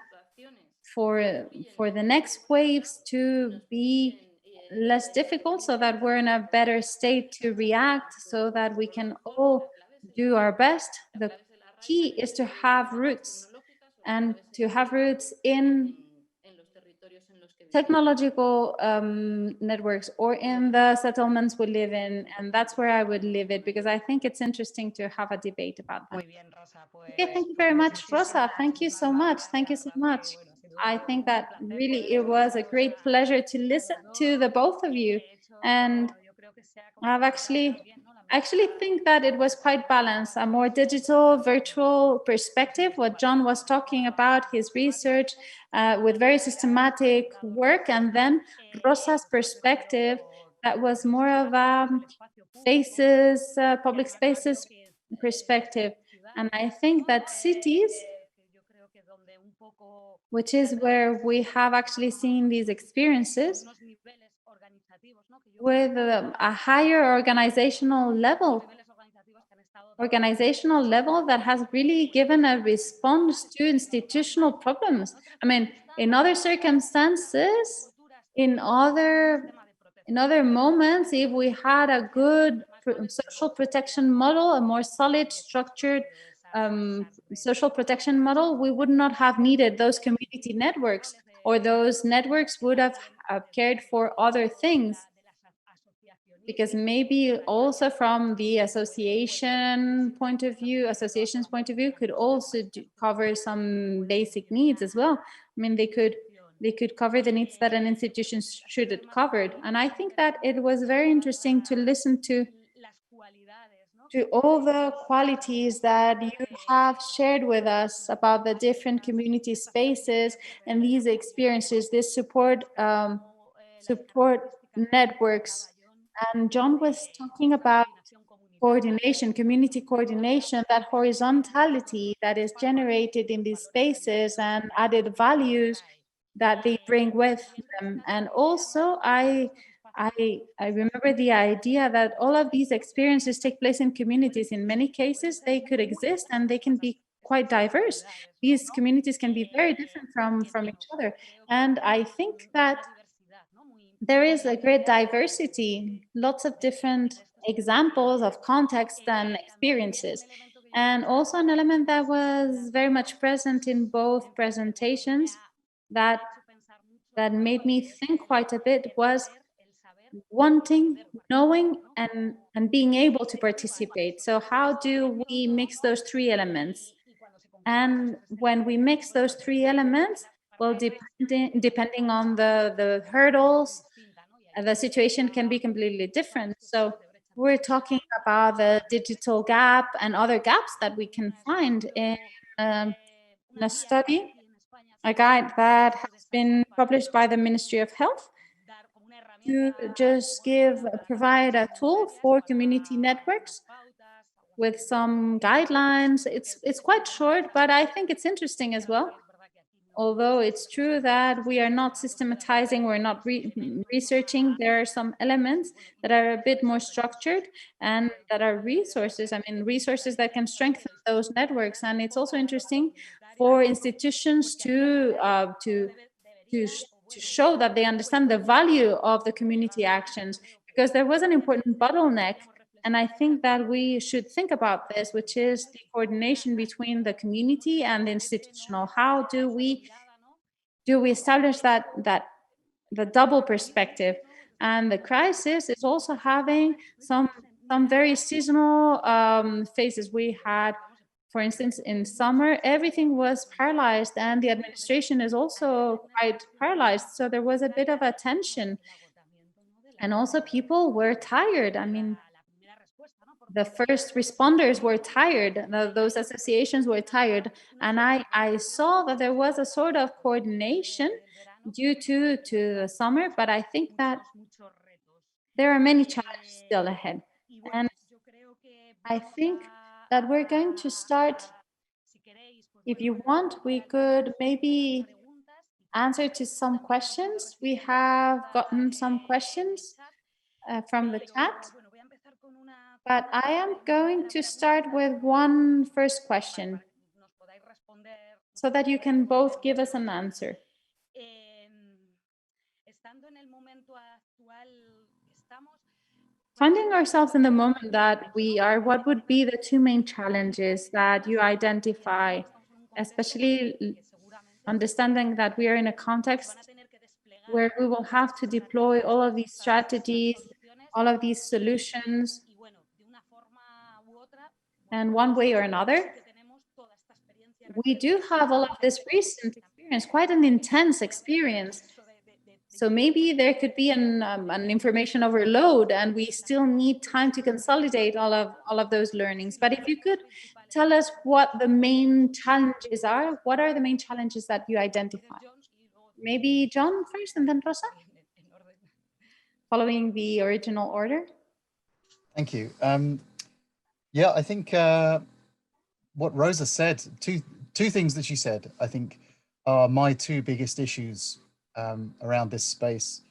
for the next waves to be less difficult, so that we're in a better state to react, so that we can all do our best, the key is to have roots, and to have roots in technological networks or in the settlements we live in. And that's where I would leave it, because I think it's interesting to have a debate about that. Okay, thank you very much, Rosa. Thank you so much. Thank you so much. I think that really it was a great pleasure to listen to the both of you. And I actually think that it was quite balanced, a more digital, virtual perspective, what John was talking about, his research with very systematic work, and then Rosa's perspective that was more of a spaces, public spaces perspective. And I think that cities, which is where we have actually seen these experiences, with a higher organizational level that has really given a response to institutional problems. I mean, in other circumstances, in other moments, if we had a good social protection model, a more solid, structured social protection model, we would not have needed those community networks, or those networks would have cared for other things. Because maybe also from the association's point of view, could also cover some basic needs as well. I mean, they could cover the needs that an institution should have covered. And I think that it was very interesting to listen to all the qualities that you have shared with us about the different community spaces and these experiences, this support networks. And John was talking about coordination, community coordination, that horizontality that is generated in these spaces and added values that they bring with them. And also, I remember the idea that all of these experiences take place in communities. In many cases, they could exist and they can be quite diverse. These communities can be very different from each other. And I think that there is a great diversity, lots of different examples of context and experiences. And also an element that was very much present in both presentations that made me think quite a bit was wanting, knowing, and being able to participate. So how do we mix those three elements? And when we mix those three elements, well, depending on the hurdles, the situation can be completely different. So we're talking about the digital gap and other gaps that we can find in a study, a guide that has been published by the Ministry of Health, to just provide a tool for community networks with some guidelines. It's quite short, but I think it's interesting as well. Although it's true that we are not systematizing, we're not researching, there are some elements that are a bit more structured and that are resources. I mean, resources that can strengthen those networks. And it's also interesting for institutions to show that they understand the value of the community actions, because there was an important bottleneck. And I think that we should think about this, which is the coordination between the community and the institutional. How do we establish that the double perspective? And the crisis is also having some very seasonal phases. We had, for instance, in summer, everything was paralyzed, and the administration is also quite paralyzed. So there was a bit of a tension. And also people were tired. I mean, the first responders were tired, those associations were tired. And I saw that there was a sort of coordination due to the summer, but I think that there are many challenges still ahead. And I think that we're going to start, if you want, we could maybe answer to some questions. We have gotten some questions from the chat. But I am going to start with one first question so that you can both give us an answer. Finding ourselves in the moment that we are, what would be the two main challenges that you identify, especially understanding that we are in a context where we will have to deploy all of these strategies, all of these solutions, and one way or another, we do have all of this recent experience, quite an intense experience. So maybe there could be an information overload, and we still need time to consolidate all of those learnings. But if you could tell us what the main challenges are, what are the main challenges that you identify? Maybe John first and then Rosa? following the original order. Thank you. Yeah, I think what Rosa said, two things that she said, I think are my two biggest issues around this space.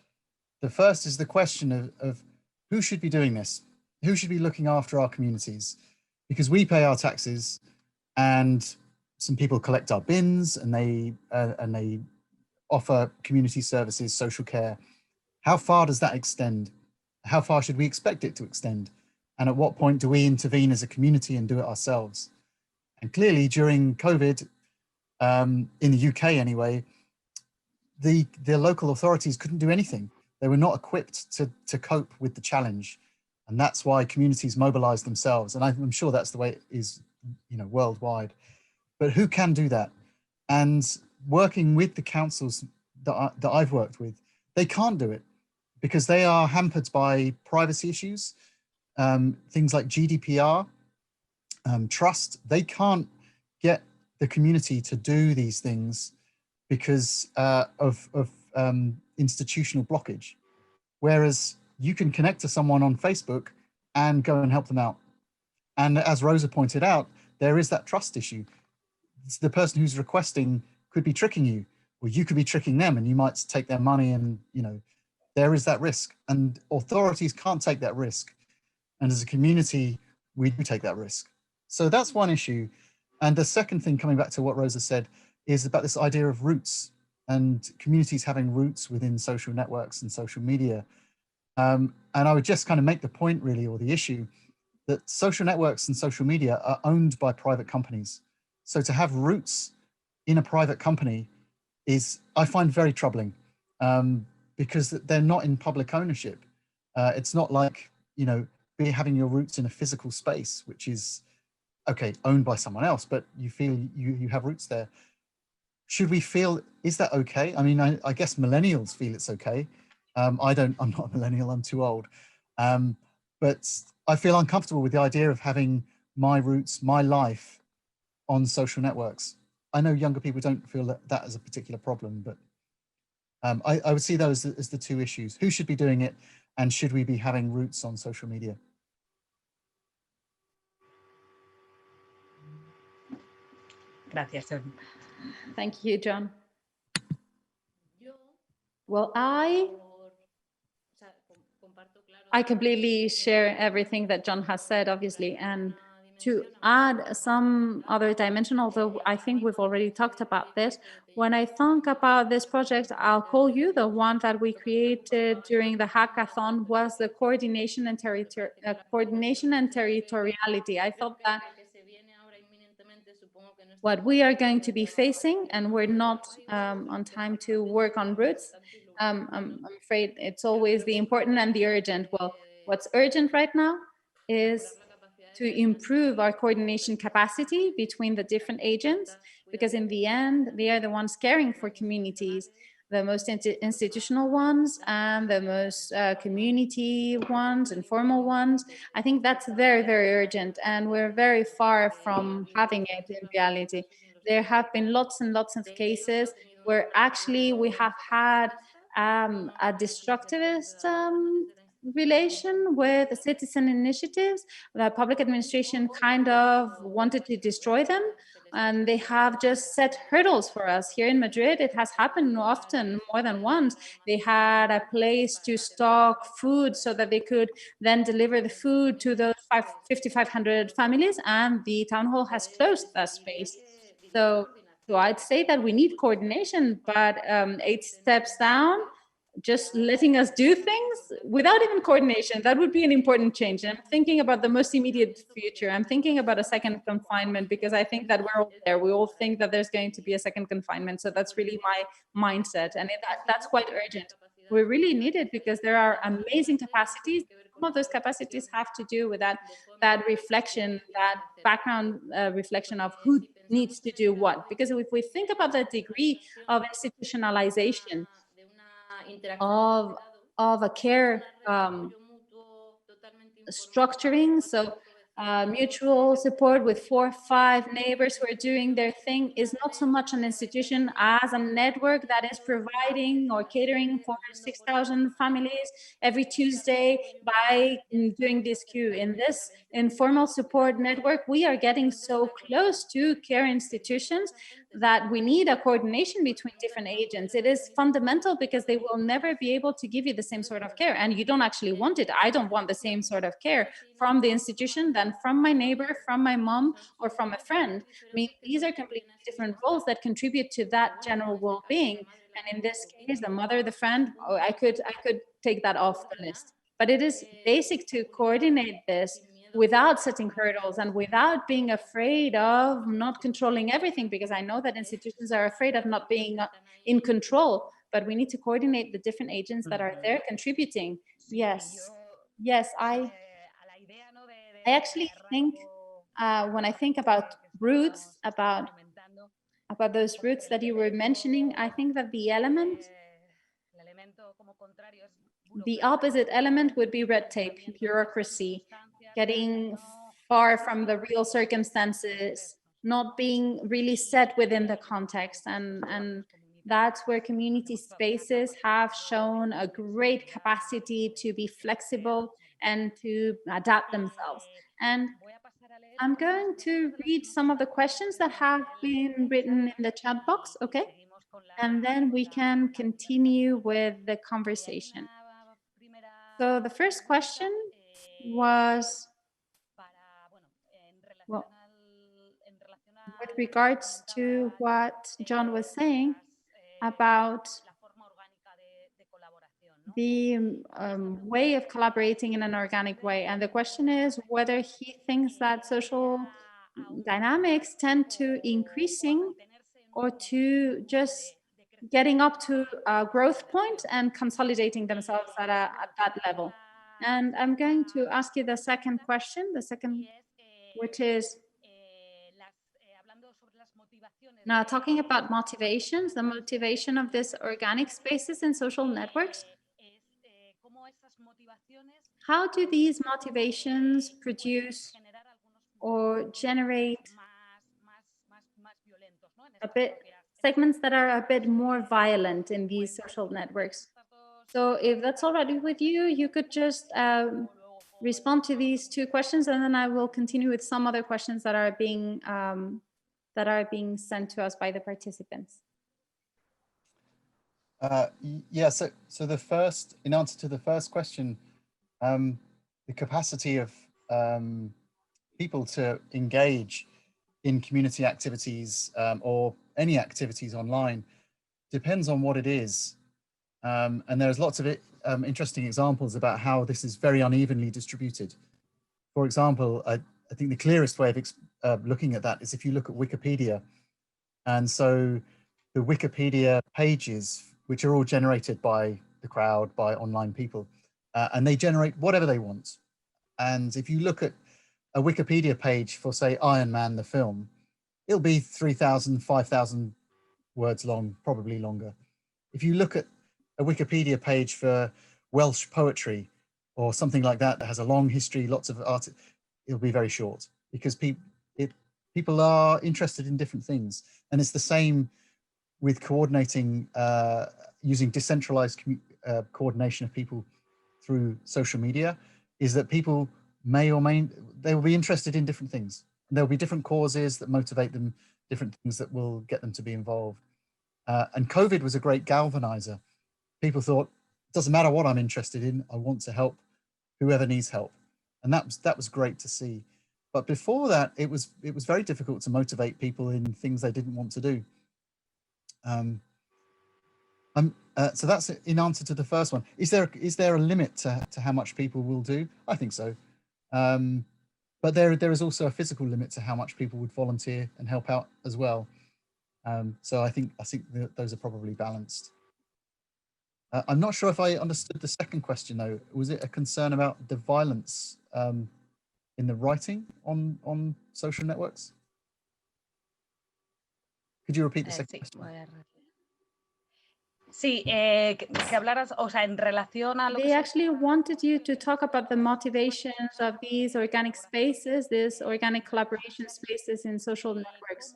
The first is the question of who should be doing this? Who should be looking after our communities? Because we pay our taxes and some people collect our bins and they offer community services, social care. How far does that extend? How far should we expect it to extend? And at what point do we intervene as a community and do it ourselves? And clearly during COVID, in the UK anyway, the local authorities couldn't do anything. They were not equipped to cope with the challenge. And that's why communities mobilized themselves. And I'm sure that's the way it is, worldwide. But who can do that? And working with the councils that I've worked with, they can't do it because they are hampered by privacy issues, things like GDPR, trust. They can't get the community to do these things because of institutional blockage. Whereas you can connect to someone on Facebook and go and help them out. And as Rosa pointed out, there is that trust issue. The person who's requesting could be tricking you, or you could be tricking them, and you might take their money, and there is that risk. And authorities can't take that risk. And as a community, we do take that risk. So that's one issue. And the second thing, coming back to what Rosa said, is about this idea of roots and communities having roots within social networks and social media. And I would just kind of make the point really, or the issue, that social networks and social media are owned by private companies. So to have roots in a private company I find very troubling because they're not in public ownership. It's not like, having your roots in a physical space, which is, okay, owned by someone else, but you feel you have roots there. Should we feel, is that okay? I mean, I guess millennials feel it's okay. I'm not a millennial, I'm too old. But I feel uncomfortable with the idea of having my roots, my life on social networks. I know younger people don't feel that as a particular problem, but I would see those as the two issues. Who should be doing it, and should we be having roots on social media? Gracias, John. Thank you, John. Well, I completely share everything that John has said, obviously, and to add some other dimension, although I think we've already talked about this, when I think about this project, I'll call you the one that we created during the hackathon was the coordination and territoriality. I thought that what we are going to be facing, and we're not on time to work on roots, I'm afraid it's always the important and the urgent. Well, what's urgent right now is to improve our coordination capacity between the different agents, because in the end, they are the ones caring for communities, the most institutional ones and the most community ones, informal ones. I think that's very, very urgent, and we're very far from having it in reality. There have been lots and lots of cases where actually we have had a destructivist relation with the citizen initiatives. The public administration kind of wanted to destroy them, and they have just set hurdles for us. Here in Madrid, it has happened often, more than once. They had a place to stock food so that they could then deliver the food to those 5,500 families, and the town hall has closed that space. So I'd say that we need coordination, but 8 steps down, just letting us do things without even coordination, that would be an important change. And I'm thinking about the most immediate future. I'm thinking about a second confinement, because I think that we're all there. We all think that there's going to be a second confinement. So that's really my mindset. And that's quite urgent. We really need it because there are amazing capacities. Some of those capacities have to do with that reflection, that background reflection of who needs to do what. Because if we think about the degree of institutionalization of a care structuring, so mutual support with 4 or 5 neighbors who are doing their thing is not so much an institution as a network that is providing or catering for 6,000 families every Tuesday by doing this queue. In this informal support network, we are getting so close to care institutions that we need a coordination between different agents. It is fundamental because they will never be able to give you the same sort of care, and you don't actually want it. I don't want the same sort of care from the institution than from my neighbor, from my mom, or from a friend. I mean, these are completely different roles that contribute to that general well-being. And in this case, the mother, the friend, oh, I could take that off the list. But it is basic to coordinate this without setting hurdles and without being afraid of not controlling everything, because I know that institutions are afraid of not being in control, but we need to coordinate the different agents that are there contributing. Yes, I actually think when I think about roots, about those roots that you were mentioning, I think that the opposite element would be red tape, bureaucracy, getting far from the real circumstances, not being really set within the context. And that's where community spaces have shown a great capacity to be flexible and to adapt themselves. And I'm going to read some of the questions that have been written in the chat box, okay? And then we can continue with the conversation. So the first question was, well, with regards to what John was saying about the way of collaborating in an organic way. And the question is whether he thinks that social dynamics tend to increasing or to just getting up to a growth point and consolidating themselves at that level. And I'm going to ask you the second question, which is, now talking about motivations, the motivation of these organic spaces and social networks, how do these motivations produce or generate a bit segments that are a bit more violent in these social networks? So if that's already with you, you could just respond to these two questions, and then I will continue with some other questions that are being sent to us by the participants. Yeah, so the first, in answer to the first question, the capacity of people to engage in community activities or any activities online depends on what it is. And there's lots of interesting examples about how this is very unevenly distributed. For example, I think the clearest way of looking at that is if you look at Wikipedia. And so the Wikipedia pages, which are all generated by the crowd, by online people, and they generate whatever they want. And if you look at a Wikipedia page for, say, Iron Man, the film, it'll be 3,000, 5,000 words long, probably longer. If you look at a Wikipedia page for Welsh poetry or something like that has a long history, lots of art, it'll be very short, because people are interested in different things. And it's the same with coordinating, using decentralized coordination of people through social media, is that people they will be interested in different things. And there'll be different causes that motivate them, different things that will get them to be involved. And COVID was a great galvanizer. People thought, it doesn't matter what I'm interested in, I want to help whoever needs help. And that was great to see. But before that, it was very difficult to motivate people in things they didn't want to do. So that's in answer to the first one. Is there a limit to how much people will do? I think so. But there is also a physical limit to how much people would volunteer and help out as well. So I think those are probably balanced. I'm not sure if I understood the second question though. Was it a concern about the violence in the writing on social networks? Could you repeat the second question? Sí, que hablaras, o sea, en relación a lo They actually wanted you to talk about the motivations of these organic spaces, these organic collaboration spaces in social networks.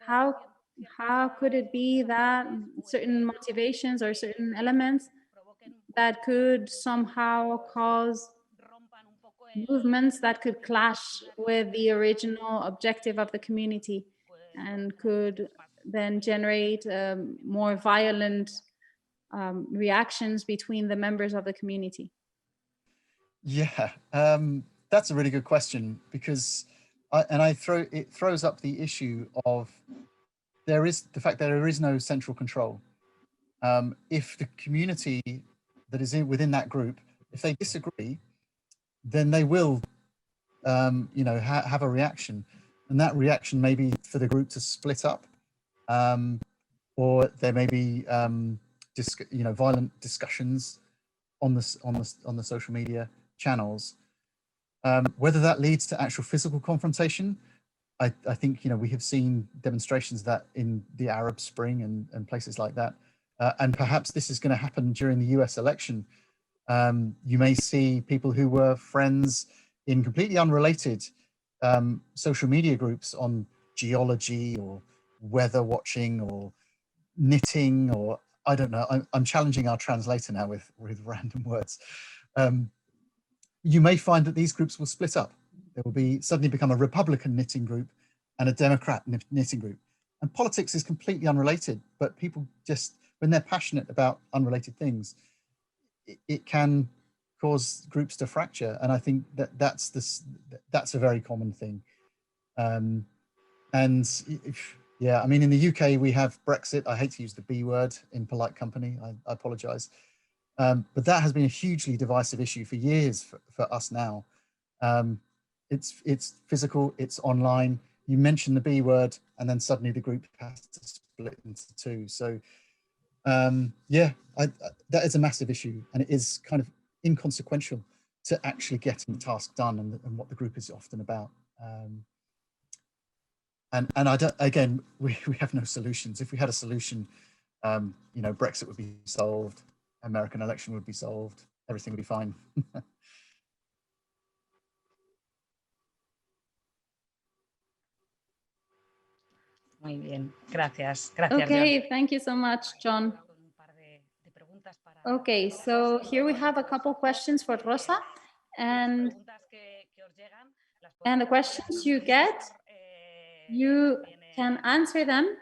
How could it be that certain motivations or certain elements that could somehow cause movements that could clash with the original objective of the community and could then generate more violent reactions between the members of the community? Yeah, that's a really good question, because it throws up the issue of the fact that there is no central control. If the community that is within that group, if they disagree, then they will, have a reaction, and that reaction may be for the group to split up, or there may be, violent discussions on the social media channels. Whether that leads to actual physical confrontation, I think we have seen demonstrations of that in the Arab Spring and places like that, and perhaps this is going to happen during the US election. You may see people who were friends in completely unrelated social media groups on geology or weather watching or knitting, or I don't know. I'm challenging our translator now with random words. You may find that these groups will split up. There will suddenly become a Republican knitting group and a Democrat knitting group. And politics is completely unrelated, but people just, when they're passionate about unrelated things, it can cause groups to fracture. And I think that's a very common thing. Yeah, I mean, in the UK, we have Brexit. I hate to use the B word in polite company. I apologize. But that has been a hugely divisive issue for years for us now. It's physical, it's online. You mention the B word, and then suddenly the group has to split into two. So yeah, that is a massive issue, and it is kind of inconsequential to actually getting the task done and what the group is often about. And I don't, again, we have no solutions. If we had a solution, Brexit would be solved, American election would be solved, everything would be fine. Muy bien, gracias. Gracias, Okay, John. thank you so much, John. Okay, so here we have a couple questions for Rosa, and the questions you get, you can answer them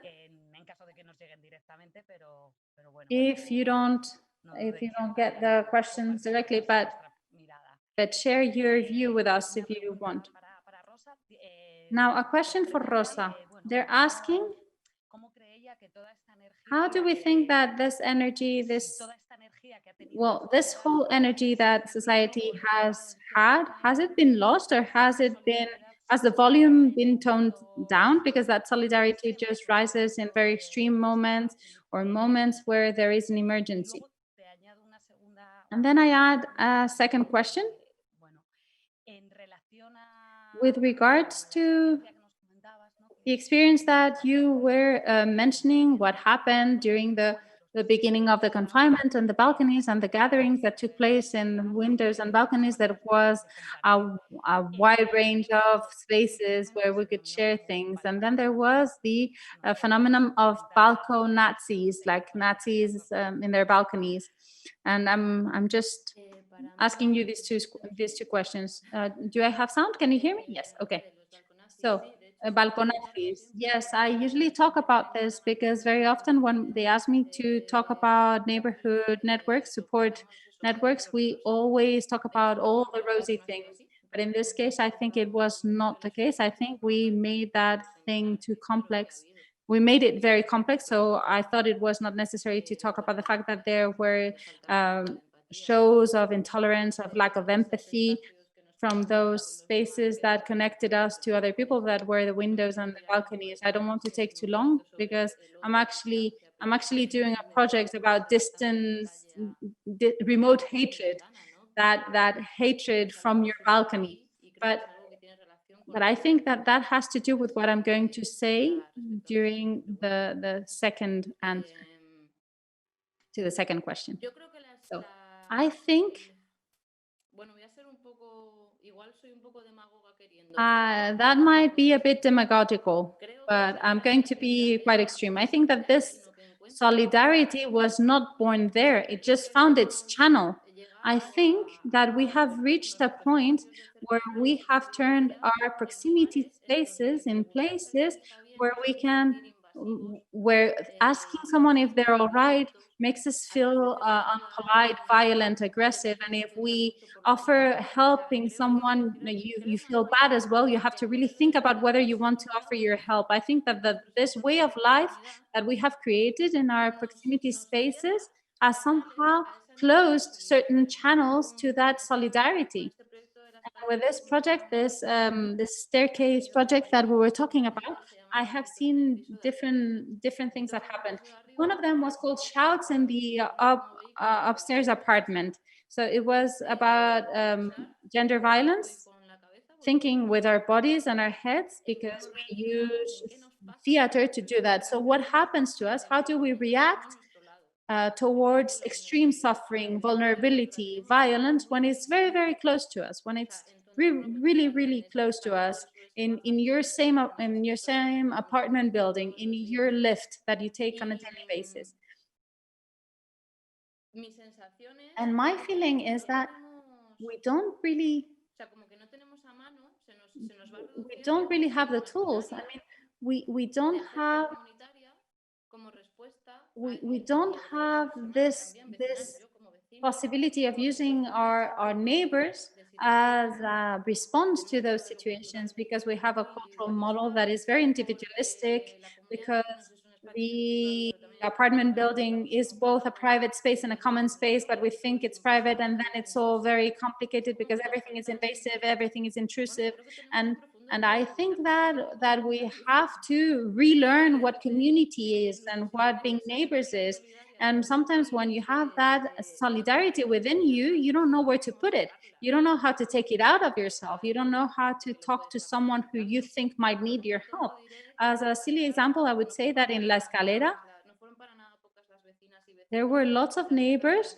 if you don't get the questions directly, but share your view with us if you want. Now, a question for Rosa. They're asking, how do we think that this energy, this whole energy that society has had, has it been lost, or has the volume been toned down because that solidarity just rises in very extreme moments or moments where there is an emergency? And then I add a second question with regards to the experience that you were mentioning, what happened during the beginning of the confinement and the balconies and the gatherings that took place in windows and balconies. That was a wide range of spaces where we could share things. And then there was the phenomenon of balcony Nazis, like Nazis in their balconies. And I'm just asking you these two questions. Do I have sound? Can you hear me? Yes. Okay. So, balconazis. Yes, I usually talk about this because very often when they ask me to talk about neighborhood networks, support networks, we always talk about all the rosy things. But in this case, I think it was not the case. I think we made that thing too complex. We made it very complex. So I thought it was not necessary to talk about the fact that there were shows of intolerance, of lack of empathy, from those spaces that connected us to other people that were the windows and the balconies. I don't want to take too long because I'm actually doing a project about remote hatred, that hatred from your balcony. But I think that has to do with what I'm going to say during the second answer. to the second question. So I think that might be a bit demagogical, but I'm going to be quite extreme. I think that this solidarity was not born there. It just found its channel. I think that we have reached a point where we have turned our proximity spaces in places where we can, where asking someone if they're all right makes us feel unpolite, violent, aggressive. And if we offer helping someone, you feel bad as well. You have to really think about whether you want to offer your help. I think that this way of life that we have created in our proximity spaces has somehow closed certain channels to that solidarity. And with this project, this staircase project that we were talking about, I have seen different things that happened. One of them was called Shouts in the upstairs apartment. So it was about gender violence, thinking with our bodies and our heads, because we use theater to do that. So what happens to us? How do we react towards extreme suffering, vulnerability, violence, when it's very, very close to us, when it's really, really close to us, in your same apartment building, in your lift that you take on a daily basis. And my feeling is that we don't really have the tools. I mean, we don't have this possibility of using our neighbors as a response to those situations, because we have a cultural model that is very individualistic, because the apartment building is both a private space and a common space, but we think it's private, and then it's all very complicated because everything is invasive, everything is intrusive. And I think that we have to relearn what community is and what being neighbors is. And sometimes when you have that solidarity within you, you don't know where to put it. You don't know how to take it out of yourself. You don't know how to talk to someone who you think might need your help. As a silly example, I would say that in La Escalera, there were lots of neighbors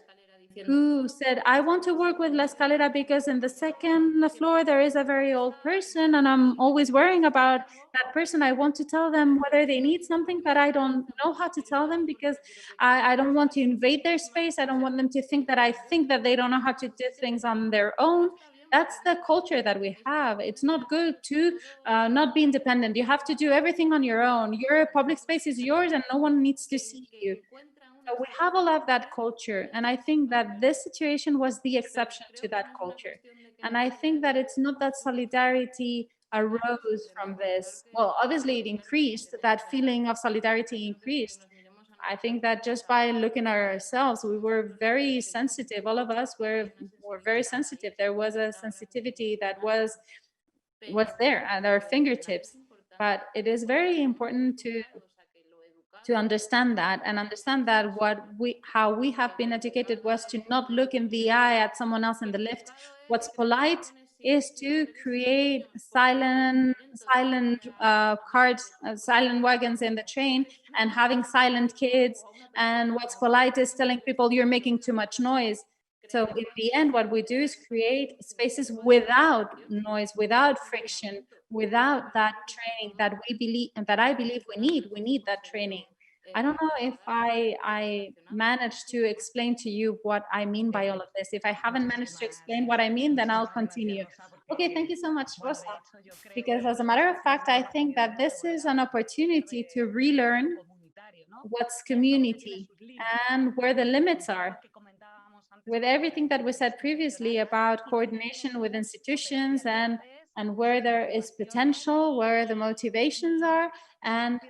who said, I want to work with La Escalera because in the second floor there is a very old person and I'm always worrying about that person. I want to tell them whether they need something, but I don't know how to tell them because I don't want to invade their space. I don't want them to think that I think that they don't know how to do things on their own. That's the culture that we have. It's not good to not be independent. You have to do everything on your own. Your public space is yours and no one needs to see you. So we have all of that culture. And I think that this situation was the exception to that culture. And I think that it's not that solidarity arose from this. Well, obviously it increased, that feeling of solidarity increased. I think that just by looking at ourselves, we were very sensitive. All of us were very sensitive. There was a sensitivity that was there at our fingertips. But it is very important to understand that, and understand that how we have been educated was to not look in the eye at someone else in the lift. What's polite is to create silent carts, silent wagons in the train, and having silent kids. And what's polite is telling people you're making too much noise. So in the end, what we do is create spaces without noise, without friction, without that training that I believe we need. We need that training. I don't know if I managed to explain to you what I mean by all of this. If I haven't managed to explain what I mean, then I'll continue. Okay, thank you so much, Rosa. Because as a matter of fact, I think that this is an opportunity to relearn what's community and where the limits are. With everything that we said previously about coordination with institutions and where there is potential, where the motivations are, and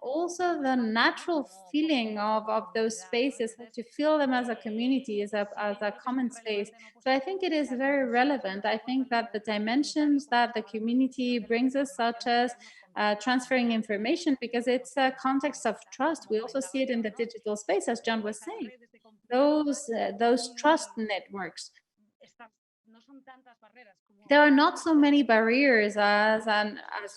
also the natural feeling of those spaces, to feel them as a community, as a common space. So I think it is very relevant. I think that the dimensions that the community brings us, such as transferring information, because it's a context of trust. We also see it in the digital space, as John was saying. Those trust networks there are not so many barriers as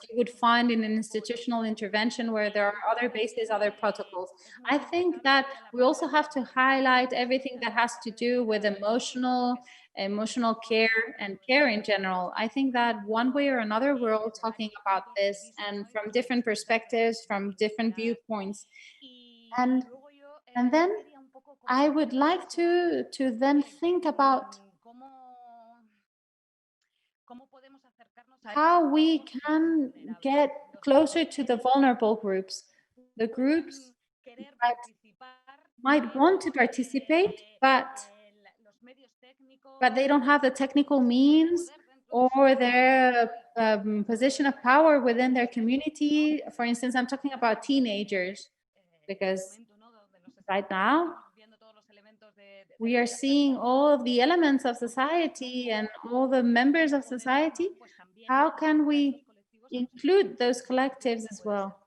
you would find in an institutional intervention where there are other bases, other protocols. I think that we also have to highlight everything that has to do with emotional care and care in general. I think that one way or another, we're all talking about this, and from different perspectives, from different viewpoints. And then I would like to then think about how we can get closer to the vulnerable groups, the groups that might want to participate, but they don't have the technical means or their position of power within their community. For instance, I'm talking about teenagers, because right now we are seeing all of the elements of society and all the members of society. How can we include those collectives as well?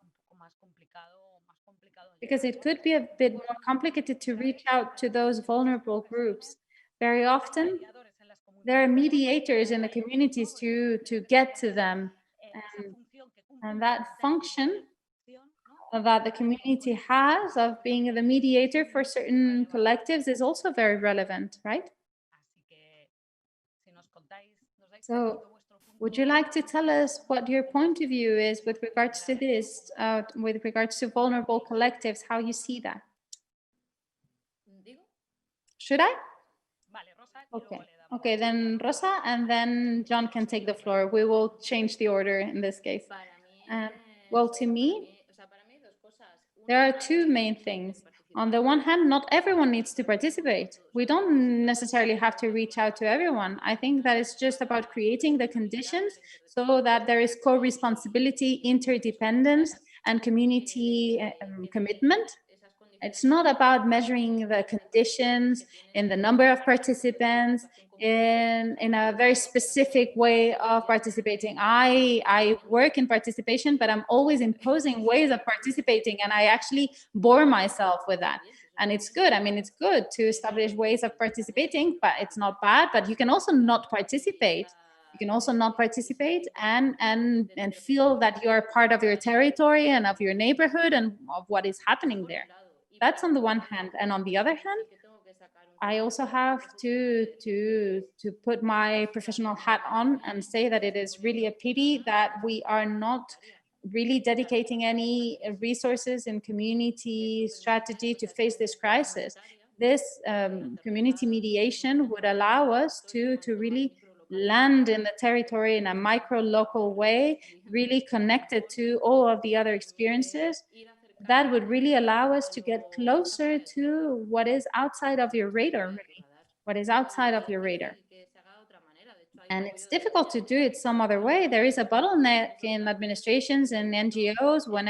Because it could be a bit more complicated to reach out to those vulnerable groups. Very often, there are mediators in the communities to get to them. And that function that the community has of being the mediator for certain collectives is also very relevant, right? So would you like to tell us what your point of view is with regards to this, with regards to vulnerable collectives, how you see that? Should I? Okay. Okay, then Rosa, and then John can take the floor. We will change the order in this case. Well, to me, there are two main things. On the one hand, not everyone needs to participate. We don't necessarily have to reach out to everyone. I think that it's just about creating the conditions so that there is co-responsibility, interdependence, and community commitment. It's not about measuring the conditions in the number of participants, in a very specific way of participating. I work in participation, but I'm always imposing ways of participating, and I actually bore myself with that. And it's good. I mean, it's good to establish ways of participating, but it's not bad. But you can also not participate. You can also not participate and feel that you're part of your territory and of your neighborhood and of what is happening there. That's on the one hand. And on the other hand, I also have to put my professional hat on and say that it is really a pity that we are not really dedicating any resources in community strategy to face this crisis. This community mediation would allow us to really land in the territory in a micro local way, really connected to all of the other experiences. That would really allow us to get closer to what is outside of your radar, really, what is outside of your radar. And it's difficult to do it some other way. There is a bottleneck in administrations and NGOs. When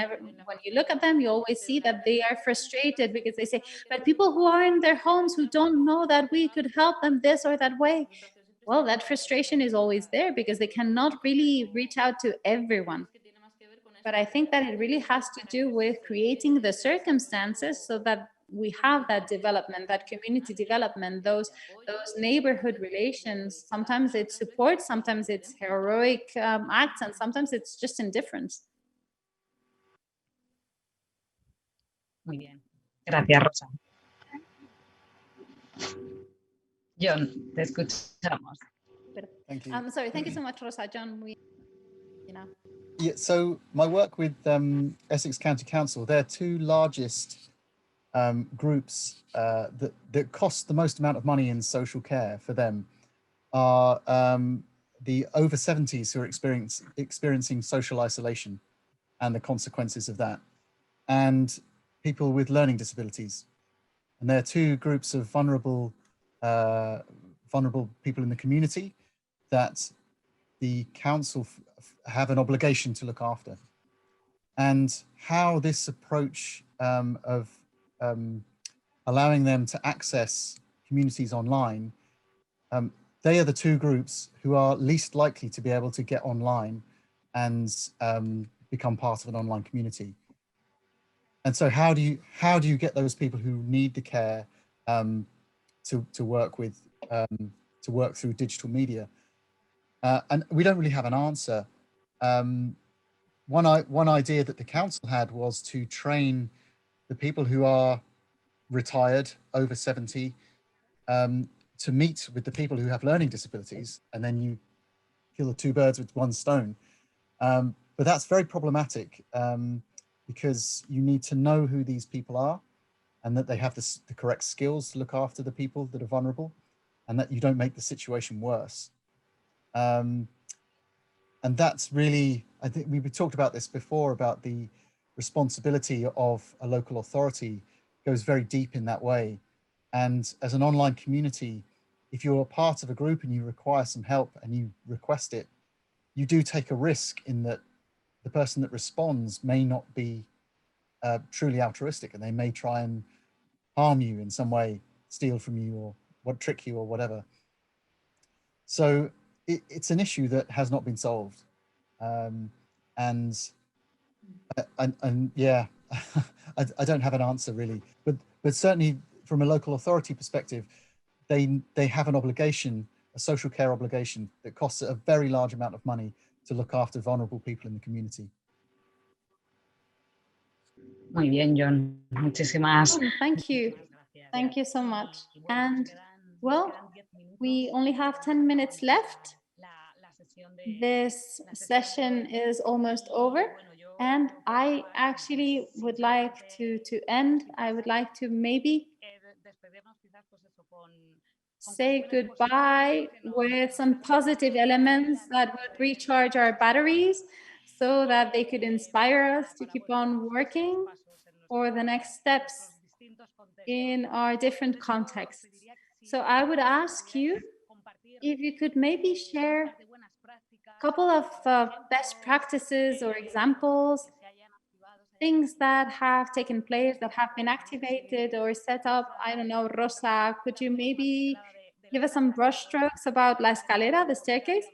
you look at them, you always see that they are frustrated because they say, but people who are in their homes who don't know that we could help them this or that way. Well, that frustration is always there because they cannot really reach out to everyone. But I think that it really has to do with creating the circumstances so that we have that development, that community development, those neighborhood relations. Sometimes it's support, sometimes it's heroic acts, and sometimes it's just indifference. Muy bien. Gracias, Rosa. John, te escuchamos. Thank you. Sorry, thank you so much, Rosa. John, Yeah, so my work with Essex County Council, their two largest groups that cost the most amount of money in social care for them are the over 70s who are experiencing social isolation and the consequences of that, and people with learning disabilities. And there are two groups of vulnerable people in the community that the council have an obligation to look after. And how this approach of allowing them to access communities online, they are the two groups who are least likely to be able to get online and become part of an online community. And so how do you get those people who need the care to work with to work through digital media. And we don't really have an answer. One idea that the council had was to train the people who are retired over 70 to meet with the people who have learning disabilities, and then you kill the two birds with one stone. But that's very problematic because you need to know who these people are and that they have the correct skills to look after the people that are vulnerable, and that you don't make the situation worse. And that's really, I think we talked about this before, about the responsibility of a local authority goes very deep in that way. And as an online community, if you're part of a group and you require some help and you request it, you do take a risk in that the person that responds may not be truly altruistic, and they may try and harm you in some way, steal from you or trick you or whatever. So it's an issue that has not been solved. And yeah, I don't have an answer really, but certainly from a local authority perspective, they have an obligation, a social care obligation that costs a very large amount of money to look after vulnerable people in the community. Muy bien, John. Muchísimas. Thank you. Thank you so much. And well, we only have 10 minutes left. This session is almost over. And I actually would like to end. I would like to maybe say goodbye with some positive elements that would recharge our batteries so that they could inspire us to keep on working for the next steps in our different contexts. So I would ask you if you could maybe share a couple of best practices or examples, things that have taken place, that have been activated or set up. I don't know, Rosa, could you maybe give us some brushstrokes about La Escalera, the staircase?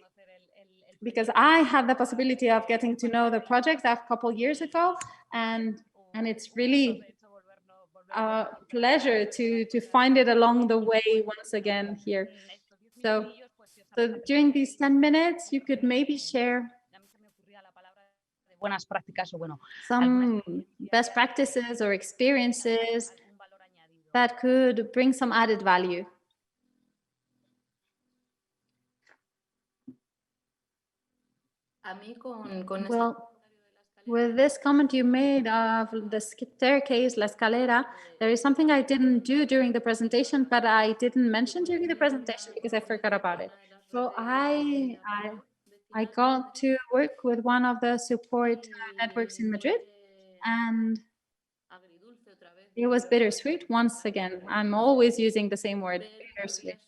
Because I had the possibility of getting to know the project a couple years ago, and it's really a pleasure to find it along the way once again here. So during these 10 minutes, you could maybe share some best practices or experiences that could bring some added value. Well, with this comment you made of the staircase, La Escalera, there is something I didn't do during the presentation, but I didn't mention during the presentation because I forgot about it. So I got to work with one of the support networks in Madrid, and it was bittersweet. Once again, I'm always using the same word, bittersweet,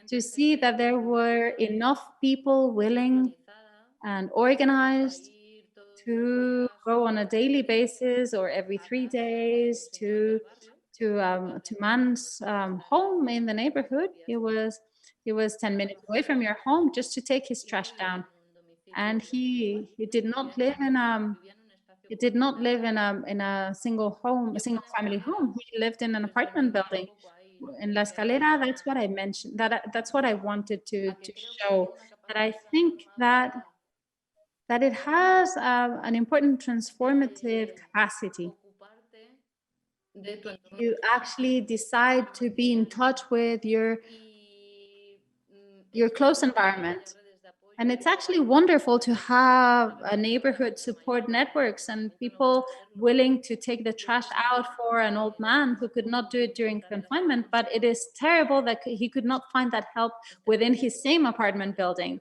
to see that there were enough people willing and organized to go on a daily basis or every 3 days to man's home in the neighborhood. He was 10 minutes away from your home just to take his trash down, and he did not live in a single family home. He lived in an apartment building in La Escalera. That's what I mentioned. That's what I wanted to show. That I think that it has an important transformative capacity. You actually decide to be in touch with your close environment. And it's actually wonderful to have a neighborhood support networks and people willing to take the trash out for an old man who could not do it during confinement. But it is terrible that he could not find that help within his same apartment building.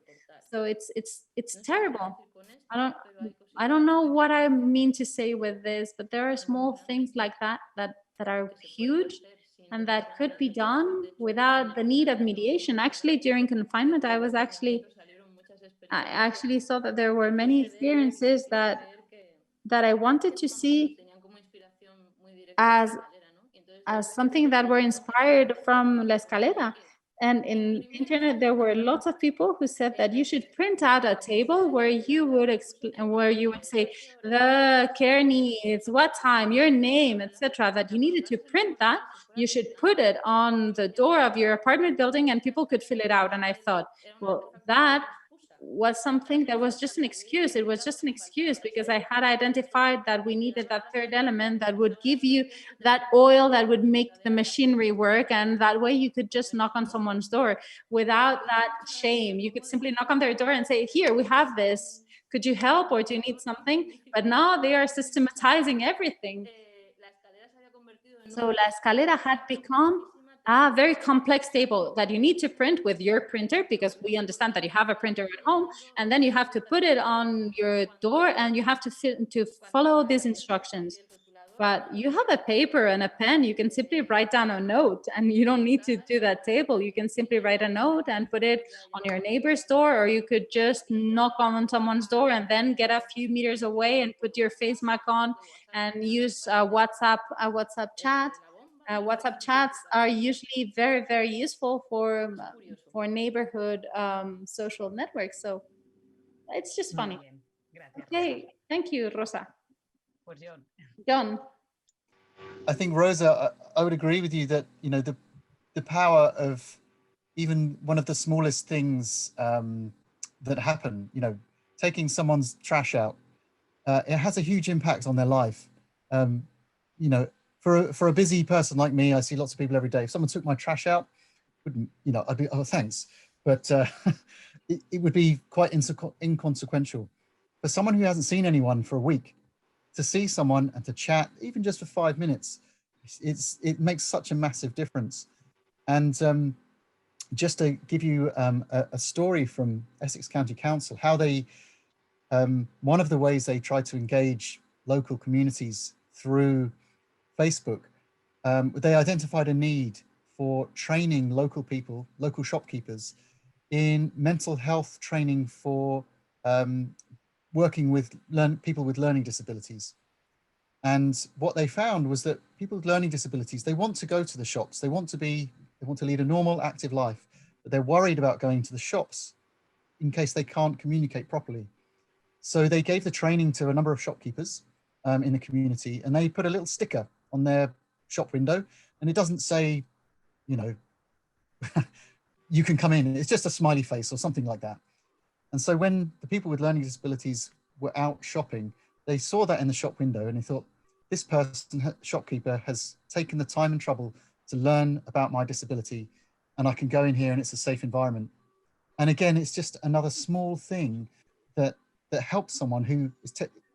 So it's terrible. I don't know what I mean to say with this, but there are small things like that are huge and that could be done without the need of mediation. Actually, during confinement, I actually saw that there were many experiences that I wanted to see as something that were inspired from La Escalera. And in internet, there were lots of people who said that you should print out a table where you would explain, where you would say the care needs, what time, your name, etc. That you needed to print that. You should put it on the door of your apartment building, and people could fill it out. And I thought, well, that was something that was just an excuse. It was just an excuse because I had identified that we needed that third element that would give you that oil that would make the machinery work, and that way you could just knock on someone's door without that shame. You could simply knock on their door and say, here, we have this, could you help, or do you need something? But now they are systematizing everything. So La Escalera had become a very complex table that you need to print with your printer, because we understand that you have a printer at home, and then you have to put it on your door and you have to follow these instructions. But you have a paper and a pen, you can simply write down a note, and you don't need to do that table. You can simply write a note and put it on your neighbor's door, or you could just knock on someone's door and then get a few meters away and put your face mask on and use a WhatsApp chat. WhatsApp chats are usually very, very useful for neighborhood social networks. So it's just funny. Okay, thank you, Rosa. John. I think, Rosa, I would agree with you that, you know, the power of even one of the smallest things that happen, you know, taking someone's trash out, it has a huge impact on their life. You know, for a busy person like me, I see lots of people every day. If someone took my trash out, wouldn't, you know, I'd be, oh, thanks. But it would be quite inconsequential. For someone who hasn't seen anyone for a week, to see someone and to chat, even just for 5 minutes, it makes such a massive difference. And just to give you a story from Essex County Council, how they, one of the ways they try to engage local communities through Facebook, they identified a need for training local people, local shopkeepers, in mental health training for working with people with learning disabilities. And what they found was that people with learning disabilities, they want to go to the shops, they want to lead a normal, active life, but they're worried about going to the shops in case they can't communicate properly. So they gave the training to a number of shopkeepers in the community, and they put a little sticker on their shop window, and it doesn't say, you know, you can come in. It's just a smiley face or something like that. And so when the people with learning disabilities were out shopping, they saw that in the shop window and they thought, this person, shopkeeper, has taken the time and trouble to learn about my disability, and I can go in here and it's a safe environment. And again, it's just another small thing that helps someone who is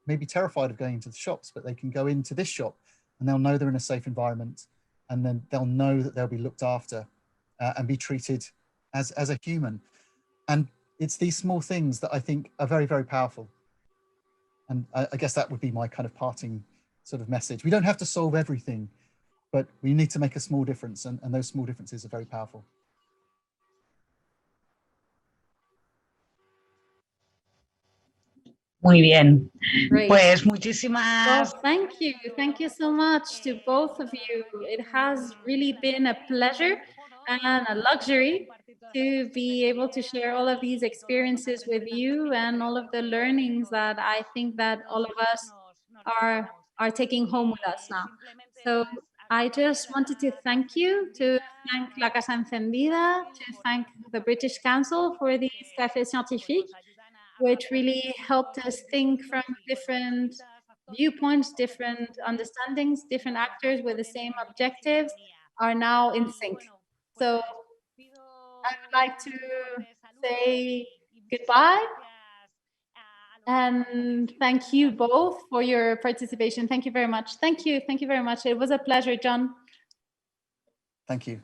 maybe terrified of going into the shops, but they can go into this shop and they'll know they're in a safe environment, and then they'll know that they'll be looked after and be treated as a human. And it's these small things that I think are very, very powerful. And I guess that would be my kind of parting sort of message. We don't have to solve everything, but we need to make a small difference, and those small differences are very powerful. Muy bien. Great. Pues muchísimas. Well, thank you. Thank you so much to both of you. It has really been a pleasure and a luxury to be able to share all of these experiences with you and all of the learnings that I think that all of us are taking home with us now. So I just wanted to thank you, to thank La Casa Encendida, to thank the British Council for these Cafés Scientifiques, which really helped us think from different viewpoints, different understandings, different actors with the same objectives are now in sync. So I would like to say goodbye and thank you both for your participation. Thank you very much. Thank you. Thank you very much. It was a pleasure, John. Thank you.